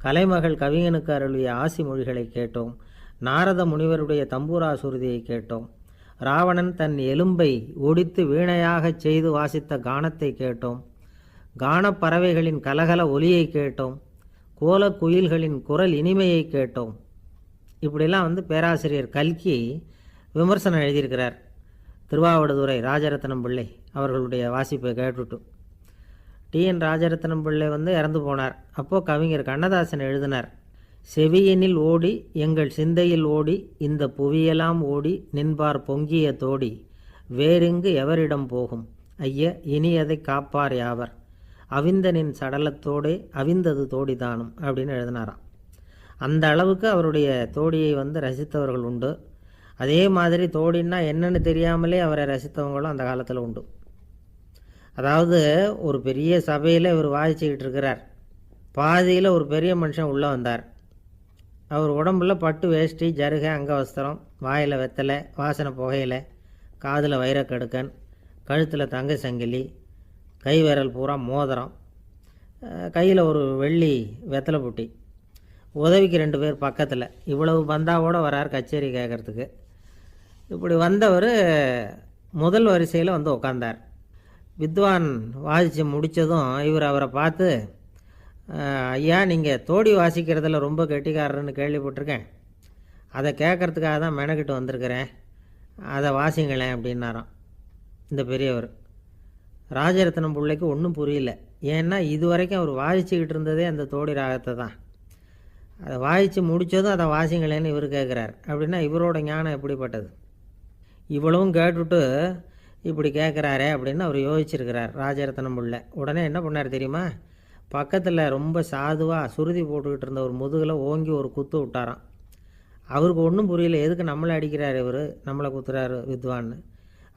கலைமகள் கவிஞனுக்கு அருளிய ஆசி மொழிகளை கேட்டோம், நாரத முனிவருடைய தம்பூரா சுருதியை கேட்டோம், ராவணன் தன் எலும்பை ஒடித்து வீணையாகச் செய்து வாசித்த கானத்தை கேட்டோம், கானப்பறவைகளின் கலகல ஒலியை கேட்டோம், கோலக் குயில்களின் குரல் இனிமையை கேட்டோம். இப்படிலாம் பேராசிரியர் கல்கி விமர்சனம் எழுதியிருக்கிறார் திருவாவடுதுறை ராஜரத்னம் பிள்ளை அவர்களுடைய வாசிப்பை கேட்டுட்டு. டிஎன் ராஜரத்னம் பிள்ளை இறந்து போனார். அப்போது கவிஞர் கண்ணதாசன் எழுதினார், செவியனில் ஓடி எங்கள் சிந்தையில் ஓடி இந்த புவியெல்லாம் ஓடி நின்பார் பொங்கிய தோடி வேறெங்கு எவரிடம் போகும் ஐய இனி அதை காப்பார் யாவர் அவிந்தனின் சடலத்தோடே அவிந்தது தோடிதானும் அப்படின்னு எழுதினாராம். அந்த அளவுக்கு அவருடைய தோடியை ரசித்தவர்கள் உண்டு. அதே மாதிரி தோடின்னா என்னன்னு தெரியாமலே அவரை ரசித்தவங்களும் அந்த காலத்தில் உண்டு. அதாவது ஒரு பெரிய சபையில் இவர் வாதிச்சுக்கிட்டு இருக்கிறார். பாதியில் ஒரு பெரிய மனுஷன் உள்ளே வந்தார். அவர் உடம்புல பட்டு வேஷ்டி, ஜருகை, அங்கவஸ்திரம், வாயில் வெத்தலை, வாசனை புகையில, காதில் வைரக்கடுக்கன், கழுத்தில் தங்க சங்கிலி, கை விரல் பூரா மோதிரம், கையில் ஒரு வெள்ளி வெத்தலை புட்டி, உதவிக்கு 2 பேர் பக்கத்தில். இவ்வளவு பந்தாவோடு வரார் கச்சேரி கேட்குறதுக்கு. இப்படி வந்தவர் முதல் வரிசையில் உட்காந்தார். வித்வான் வாசித்து முடித்ததும் இவர் அவரை பார்த்து, ஐயா, நீங்கள் தோடி வாசிக்கிறதுல ரொம்ப கெட்டிக்காரர்னு கேள்விப்பட்டிருக்கேன், அதை கேட்குறதுக்காக தான் மெனக்கிட்டு வந்திருக்கிறேன், அதை வாசிங்களேன் அப்படின்னாராம் இந்த பெரியவர். ராஜரத்னம் பிள்ளைக்கு ஒன்றும் புரியல. ஏன்னா இது வரைக்கும் அவர் வாசிச்சுக்கிட்டு இருந்ததே அந்த தோடி ராகத்தை தான். அதை வாசித்து முடித்ததும் அதை வாசிங்களேன்னு இவர் கேட்குறார். அப்படின்னா இவரோட ஞானம் எப்படிப்பட்டது? இவ்வளவும் கேட்டுவிட்டு இப்படி கேட்குறாரே அப்படின்னு அவர் யோசிச்சிருக்கிறார் ராஜரத்னம் பிள்ளை. உடனே என்ன பண்ணார் தெரியுமா? பக்கத்தில் ரொம்ப சாதுவாக சுருதி போட்டுக்கிட்டு இருந்த ஒரு முதுகில் ஓங்கி ஒரு குத்து விட்டாராம். அவருக்கு ஒன்றும் புரியல, எதுக்கு நம்மளை அடிக்கிறார் இவர், நம்மளை குத்துறாரு வித்வான்னு.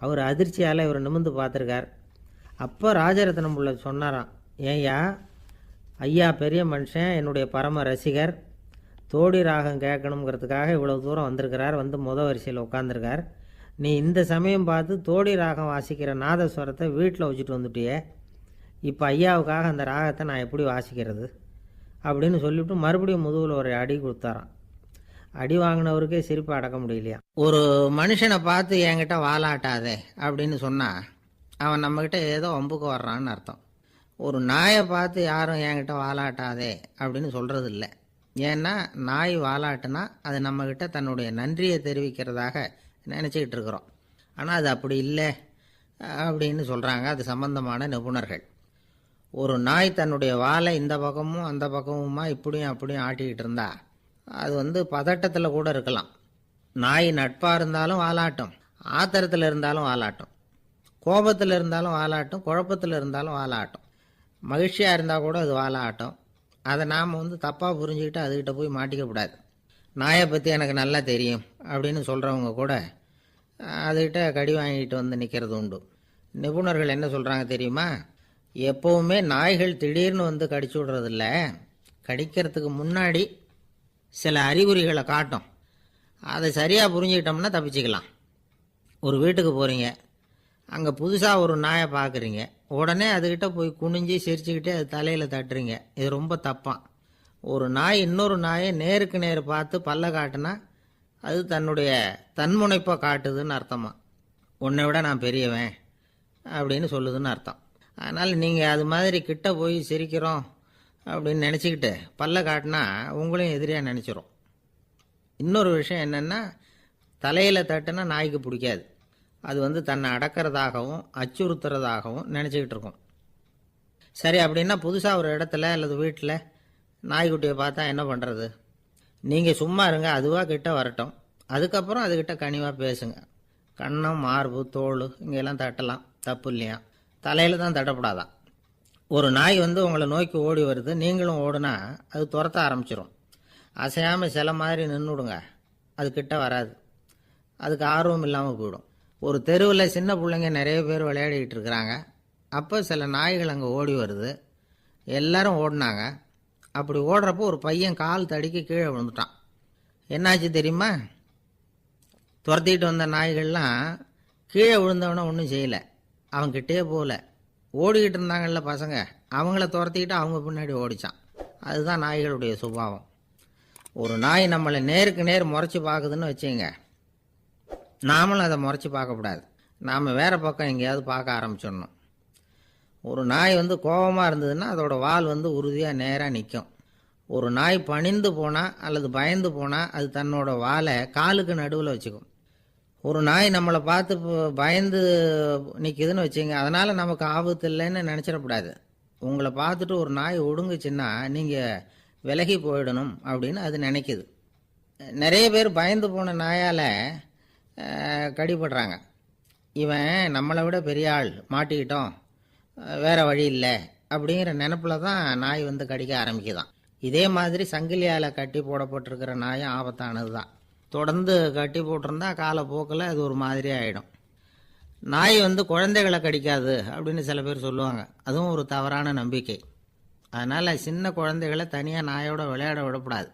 அவர் அதிர்ச்சியால் இவர் நிமிர்ந்து பார்த்துருக்கார். அப்போ ராஜரத்னம் பிள்ளை சொன்னாராம், ஏய்யா ஐயா பெரிய மனுஷன், என்னுடைய பரம ரசிகர், தோடி ராகம் கேட்கணுங்கிறதுக்காக இவ்வளோ தூரம் வந்திருக்கிறார், வரிசையில் உட்காந்துருக்கார். நீ இந்த சமயம் பார்த்து தோடி ராகம் வாசிக்கிற நாதஸ்வரத்தை வீட்டில் வச்சுட்டு வந்துட்டியே, இப்போ ஐயாவுக்காக அந்த ராகத்தை நான் எப்படி வாசிக்கிறது அப்படின்னு சொல்லிவிட்டு மறுபடியும் முதுகில் ஒரு அடி கொடுத்தாராம். அடி வாங்கினவருக்கே சிரிப்பு அடக்க முடியலையா. ஒரு மனுஷனை பார்த்து என்கிட்ட வாலாட்டாதே அப்படின்னு சொன்னால் அவன் நம்மக்கிட்ட ஏதோ வம்புக்கு வர்றான்னு அர்த்தம். ஒரு நாயை பார்த்து யாரும் என்கிட்ட வாலாட்டாதே அப்படின்னு சொல்கிறது இல்லை. ஏன்னா நாய் வாலாட்டுனா அது நம்மக்கிட்ட தன்னுடைய நன்றியை தெரிவிக்கிறதாக நினச்சிக்கிட்டு இருக்கிறோம். ஆனால் அது அப்படி இல்லை அப்படின்னு சொல்கிறாங்க அது சம்பந்தமான நிபுணர்கள். ஒரு நாய் தன்னுடைய வாலை இந்த பக்கமும் அந்த பக்கமுமா இப்படியும் அப்படியும் ஆட்டிக்கிட்டு இருந்தா அது பதட்டத்தில் கூட இருக்கலாம். நாய் நட்பாக இருந்தாலும் வாலாட்டும், ஆத்திரத்தில் இருந்தாலும் வாலாட்டும், கோபத்தில் இருந்தாலும் வாலாட்டும், குழப்பத்தில் இருந்தாலும் வாலாட்டும், மகிழ்ச்சியாக இருந்தால் கூட அது வாலாட்டும். அதை நாம் தப்பாக புரிஞ்சுக்கிட்டு அதுக்கிட்ட போய் மாட்டிக்கக்கூடாது. நாயை பற்றி எனக்கு நல்லா தெரியும் அப்படின்னு சொல்கிறவங்க கூட அதுக்கிட்ட கடி வாங்கிட்டு நிற்கிறது உண்டு. நிபுணர்கள் என்ன சொல்கிறாங்க தெரியுமா? எப்போவுமே நாய்கள் திடீர்னு கடிச்சு விடுறதில்ல, கடிக்கிறதுக்கு முன்னாடி சில அறிகுறிகளை காட்டும். அதை சரியாக புரிஞ்சுக்கிட்டோம்னா தப்பிச்சிக்கலாம். ஒரு வீட்டுக்கு போகிறீங்க, அங்கே புதுசாக ஒரு நாயை பார்க்குறீங்க, உடனே அதுக்கிட்ட போய் குனிஞ்சி சிரிச்சுக்கிட்டே அது தலையில் தட்டுறீங்க. இது ரொம்ப தப்பான். ஒரு நாய் இன்னொரு நாயை நேருக்கு நேர் பார்த்து பல்ல காட்டுனா அது தன்னுடைய தன்முனைப்பை காட்டுதுன்னு அர்த்தமா. உன்னை விட நான் பெரியவன் அப்படின்னு சொல்லுதுன்னு அர்த்தம். அதனால் நீங்கள் அது மாதிரி கிட்ட போய் சிரிக்கிறோம் அப்படின்னு நினச்சிக்கிட்டு பல்ல காட்டினா உங்களையும் எதிரியாக நினச்சிரும். இன்னொரு விஷயம் என்னென்னா, தலையில் தட்டுனா நாய்க்கு பிடிக்காது. அது தன்னை அடக்கிறதாகவும் அச்சுறுத்துறதாகவும் நினச்சிக்கிட்டு இருக்கும். சரி, அப்படின்னா புதுசாக ஒரு இடத்துல அல்லது வீட்டில் நாய்க்குட்டியை பார்த்தா என்ன பண்ணுறது? நீங்கள் சும்மா இருங்க, அதுவாக கிட்ட வரட்டும். அதுக்கப்புறம் அதுக்கிட்ட கனிவாக பேசுங்க. கன்னம், மார்பு, தோல் இங்கெல்லாம் தட்டலாம், தப்பு இல்லையா? தலையில் தான் தட்டப்படாதான். ஒரு நாய் வந்து உங்களை நோக்கி ஓடி வருது, நீங்களும் ஓடுனா அது துரத்த ஆரம்பிச்சிடும். அசையாமல் சில மாதிரி நின்றுடுங்க, அது கிட்ட வராது. அதுக்கு ஆர்வம் இல்லாமல் போயிடும். ஒரு தெருவில் சின்ன பிள்ளைங்க நிறைய பேர் விளையாடிக்கிட்டு இருக்கிறாங்க. அப்போ சில நாய்கள் அங்கே ஓடி வருது. எல்லாரும் ஓடினாங்க. அப்படி ஓடுறப்போ ஒரு பையன் கால் தடிக்க கீழே விழுந்துட்டான். என்னாச்சு தெரியுமா? துரத்திட்டு வந்த நாய்கள்லாம் கீழே விழுந்தவன ஒன்றும் செய்யலை, அவன்கிட்டே போகல. ஓடிக்கிட்டு இருந்தாங்கல்ல பசங்க, அவங்கள துரத்திக்கிட்டு அவங்க பின்னாடி ஓடிச்சான். அதுதான் நாய்களுடைய சுபாவம். ஒரு நாய் நம்மளை நேருக்கு நேர் முறைச்சி பார்க்குதுன்னு வச்சுங்க, நாமளும் அதை முறைச்சி பார்க்கக்கூடாது. நாம் வேறு பக்கம் எங்கேயாவது பார்க்க ஆரம்பிச்சிடணும். ஒரு நாய் வந்து கோபமாக இருந்ததுன்னா அதோட வால் வந்து உறுதியாக நேராக நிற்கும். ஒரு நாய் பணிந்து போனால் அல்லது பயந்து போனால் அது தன்னோட வாலை காலுக்கு நடுவில் வச்சுக்கும். ஒரு நாய் நம்மளை பார்த்து பயந்து நிற்கிதுன்னு வச்சுங்க, அதனால் நமக்கு ஆபத்து இல்லைன்னு நினச்சிடக்கூடாது. உங்களை பார்த்துட்டு ஒரு நாய் ஒடுங்குச்சுன்னா நீங்கள் விலகி போயிடணும் அப்படின்னு அது நினைக்குது. நிறைய பேர் பயந்து போன நாயால் கடிபடுறாங்க. இவன் நம்மளை விட பெரிய ஆள், மாட்டிக்கிட்டோம், வேறு வழி இல்லை அப்படிங்கிற நினப்பில் தான் நாய் வந்து கடிக்க ஆரம்பிக்குதான். இதே மாதிரி சங்கிலியால் கட்டி போடப்பட்டிருக்கிற நாயும் ஆபத்தானது தான். தொடர்ந்து கட்டி போட்டிருந்தா காலப்போக்கில் அது ஒரு மாதிரி ஆகிடும். நாய் வந்து குழந்தைகளை கடிக்காது அப்படின்னு சில பேர் சொல்லுவாங்க. அதுவும் ஒரு தவறான நம்பிக்கை. அதனால் சின்ன குழந்தைகளை தனியாக நாயோட விளையாட விடக்கூடாது.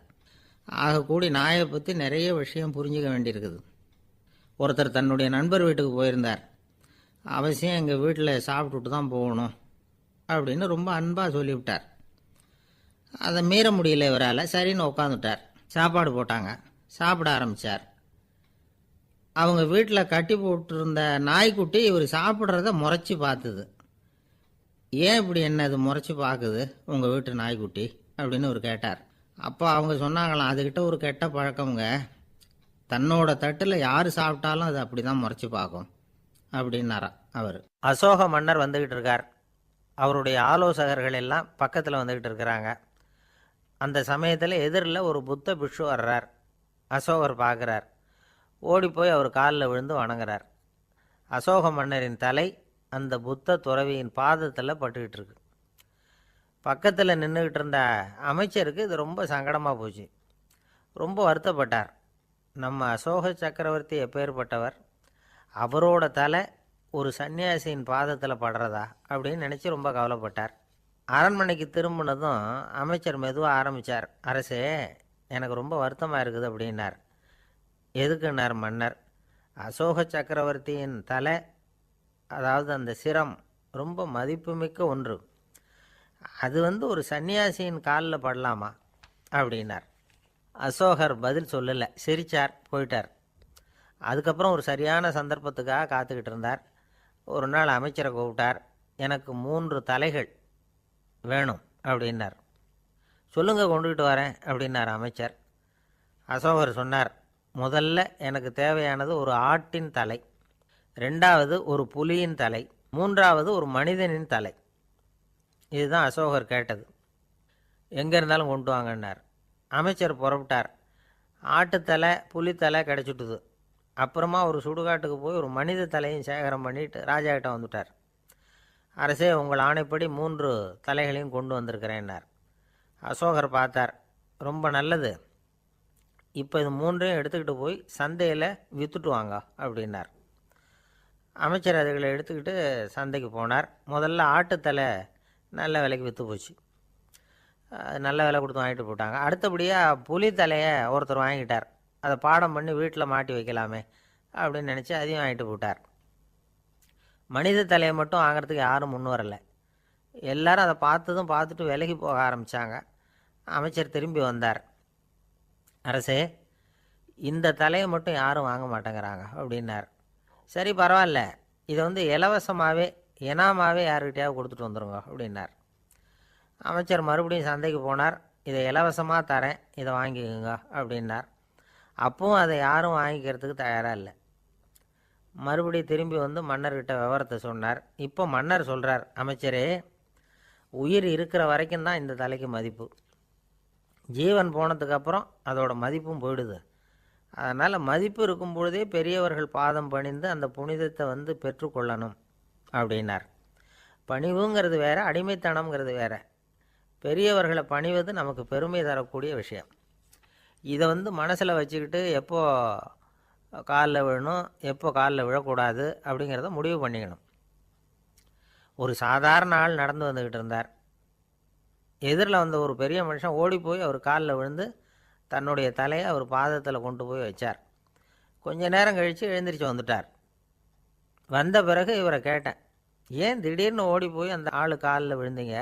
ஆகக்கூடி நாயை பற்றி நிறைய விஷயம் புரிஞ்சிக்க வேண்டியிருக்குது. ஒருத்தர் தன்னுடைய நண்பர் வீட்டுக்கு போயிருந்தார். அவசியம் எங்கள் வீட்டில் சாப்பிட்டுட்டு தான் போகணும் அப்படின்னு ரொம்ப அன்பாக சொல்லிவிட்டார். அதை மீற முடியல இவரால். சரின்னு உட்காந்துட்டார். சாப்பாடு போட்டாங்க, சாப்பிட ஆரம்பித்தார். அவங்க வீட்டில் கட்டி போட்டிருந்த நாய்க்குட்டி இவர் சாப்பிட்றத முறைச்சி பார்த்துது. ஏன் இப்படி என்ன அது முறைச்சி பார்க்குது உங்கள் வீட்டு நாய்க்குட்டி அப்படின்னு அவர் கேட்டார். அப்போ அவங்க சொன்னாங்களாம், அதுக்கிட்ட ஒரு கெட்ட பழக்கம்ங்க, தன்னோட தட்டில் யார் சாப்பிட்டாலும் அது அப்படி தான் முறைச்சி பார்க்கும் அப்படின்னாரா அவர். அசோக மன்னர் வந்துக்கிட்டு இருக்கார். அவருடைய ஆலோசகர்கள் எல்லாம் பக்கத்தில் வந்துக்கிட்டு இருக்கிறாங்க. அந்த சமயத்தில் எதிரில் ஒரு புத்த பிக்ஷு வர்றார். அசோகர் பார்க்குறார். ஓடி போய் அவர் காலில் விழுந்து வணங்குறார். அசோக மன்னரின் தலை அந்த புத்த துறவியின் பாதத்தில் பட்டுக்கிட்டு இருக்கு. பக்கத்தில் நின்றுக்கிட்டு இருந்த அமைச்சருக்கு இது ரொம்ப சங்கடமாக போச்சு. ரொம்ப வருத்தப்பட்டார். நம்ம அசோக சக்கரவர்த்தி எப்பேற்பட்டவர், அவரோட தலை ஒரு சன்னியாசியின் பாதத்தில் படுறதா அப்படின்னு நினச்சி ரொம்ப கவலைப்பட்டார். அரண்மனைக்கு திரும்பினதும் அமைச்சர் மெதுவாக ஆரம்பித்தார். அரசே, எனக்கு ரொம்ப வருத்தமாக இருக்குது அப்படின்னார். எதுக்குன்னார் மன்னர். அசோக சக்கரவர்த்தியின் தலை, அதாவது அந்த சிரம், ரொம்ப மதிப்புமிக்க ஒன்று. அது வந்து ஒரு சன்னியாசியின் காலில் படலாமா அப்படின்னார். அசோகர் பதில் சொல்லலை, சிரித்தார், போயிட்டார். அதுக்கப்புறம் ஒரு சரியான சந்தர்ப்பத்துக்காக காத்துக்கிட்டு இருந்தார். ஒரு நாள் அமைச்சரை கூப்பிட்டார். எனக்கு 3 தலைகள் வேணும் அப்படின்னார். சொல்லுங்க, கொண்டுகிட்டு வரேன் அப்படின்னார் அமைச்சர். அசோகர் சொன்னார், முதல்ல எனக்கு தேவையானது ஒரு ஆட்டின் தலை, 2வது ஒரு புலியின் தலை, 3வது ஒரு மனிதனின் தலை. இதுதான் அசோகர் கேட்டது. எங்கே இருந்தாலும் கொண்டு வாங்கன்னார். அமைச்சர் புறப்பட்டார். ஆட்டுத்தலை, புலித்தலை கிடச்சிட்டுது. அப்புறமா ஒரு சுடுகாட்டுக்கு போய் ஒரு மனித தலையும் சேகரம் பண்ணிட்டு ராஜாக்கிட்ட வந்துட்டார். அரசே, உங்கள் ஆணைப்படி 3 தலைகளையும் கொண்டு வந்திருக்கிறேன்னார். அசோகர் பார்த்தார். ரொம்ப நல்லது, இப்போ இது 3ஐயும் எடுத்துக்கிட்டு போய் சந்தையில் விற்றுட்டு வாங்க அப்படின்னார். அமைச்சர் அதுகளை எடுத்துக்கிட்டு சந்தைக்கு போனார். முதல்ல ஆட்டுத்தலை நல்ல விலைக்கு விற்று போச்சு. நல்ல விலை கொடுத்து வாங்கிட்டு போட்டாங்க. அடுத்தபடியாக புலி தலையை ஒருத்தர் வாங்கிட்டார். அதை பாடம் பண்ணி வீட்டில் மாட்டி வைக்கலாமே அப்படின்னு நினச்சி அதையும் வாங்கிட்டு போட்டார். மனித தலையை மட்டும் வாங்கிறதுக்கு யாரும் முன் வரலை. எல்லாரும் அதை பார்த்துட்டு விலகி போக ஆரம்பித்தாங்க. அமைச்சர் திரும்பி வந்தார். அரசே, இந்த தலையை மட்டும் யாரும் வாங்க மாட்டேங்கிறாங்க அப்படின்னார். சரி, பரவாயில்ல, இதை வந்து இலவசமாகவே இனாமாவே யாருக்கிட்டையாவது கொடுத்துட்டு வந்துடுங்க அப்படின்னார். அமைச்சர் மறுபடியும் சந்தைக்கு போனார். இதை இலவசமாக தரேன், இதை வாங்கிக்கோங்க அப்படின்னார். அப்பவும் அதை யாரும் வாங்கிக்கிறதுக்கு தயாராக இல்லை. மறுபடியும் திரும்பி வந்து மன்னர்கிட்ட விவரத்தை சொன்னார். இப்போ மன்னர் சொல்கிறார், அமைச்சரே, உயிர் இருக்கிற வரைக்கும் தான் இந்த தலைக்கு மதிப்பு. ஜீவன் போனதுக்கப்புறம் அதோட மதிப்பும் போயிடுது. அதனால் மதிப்பு இருக்கும் பொழுதே பெரியவர்கள் பாதம் பணிந்து அந்த புனிதத்தை பெற்றுக்கொள்ளணும் அப்படின்னார். பணிவுங்கிறது வேறு, அடிமைத்தனம்ங்கிறது வேறு. பெரியவர்களை பணிவது நமக்கு பெருமை தரக்கூடிய விஷயம். இதை மனசில் வச்சுக்கிட்டு எப்போ காலில் விழணும், எப்போ காலில் விழக்கூடாது அப்படிங்கிறத முடிவு பண்ணிக்கணும். ஒரு சாதாரண ஆள் நடந்து வந்துக்கிட்டு இருந்தார். எதிரில் வந்த ஒரு பெரிய மனுஷன் ஓடி போய் அவர் காலில் விழுந்து தன்னுடைய தலையை அவர் பாதத்தில் கொண்டு போய் வச்சார். கொஞ்ச நேரம் கழித்து எழுந்திரிச்சு வந்துட்டார். வந்த பிறகு இவரை கேட்டேன், ஏன் திடீர்னு ஓடி போய் அந்த ஆள் காலில் விழுந்தீங்க,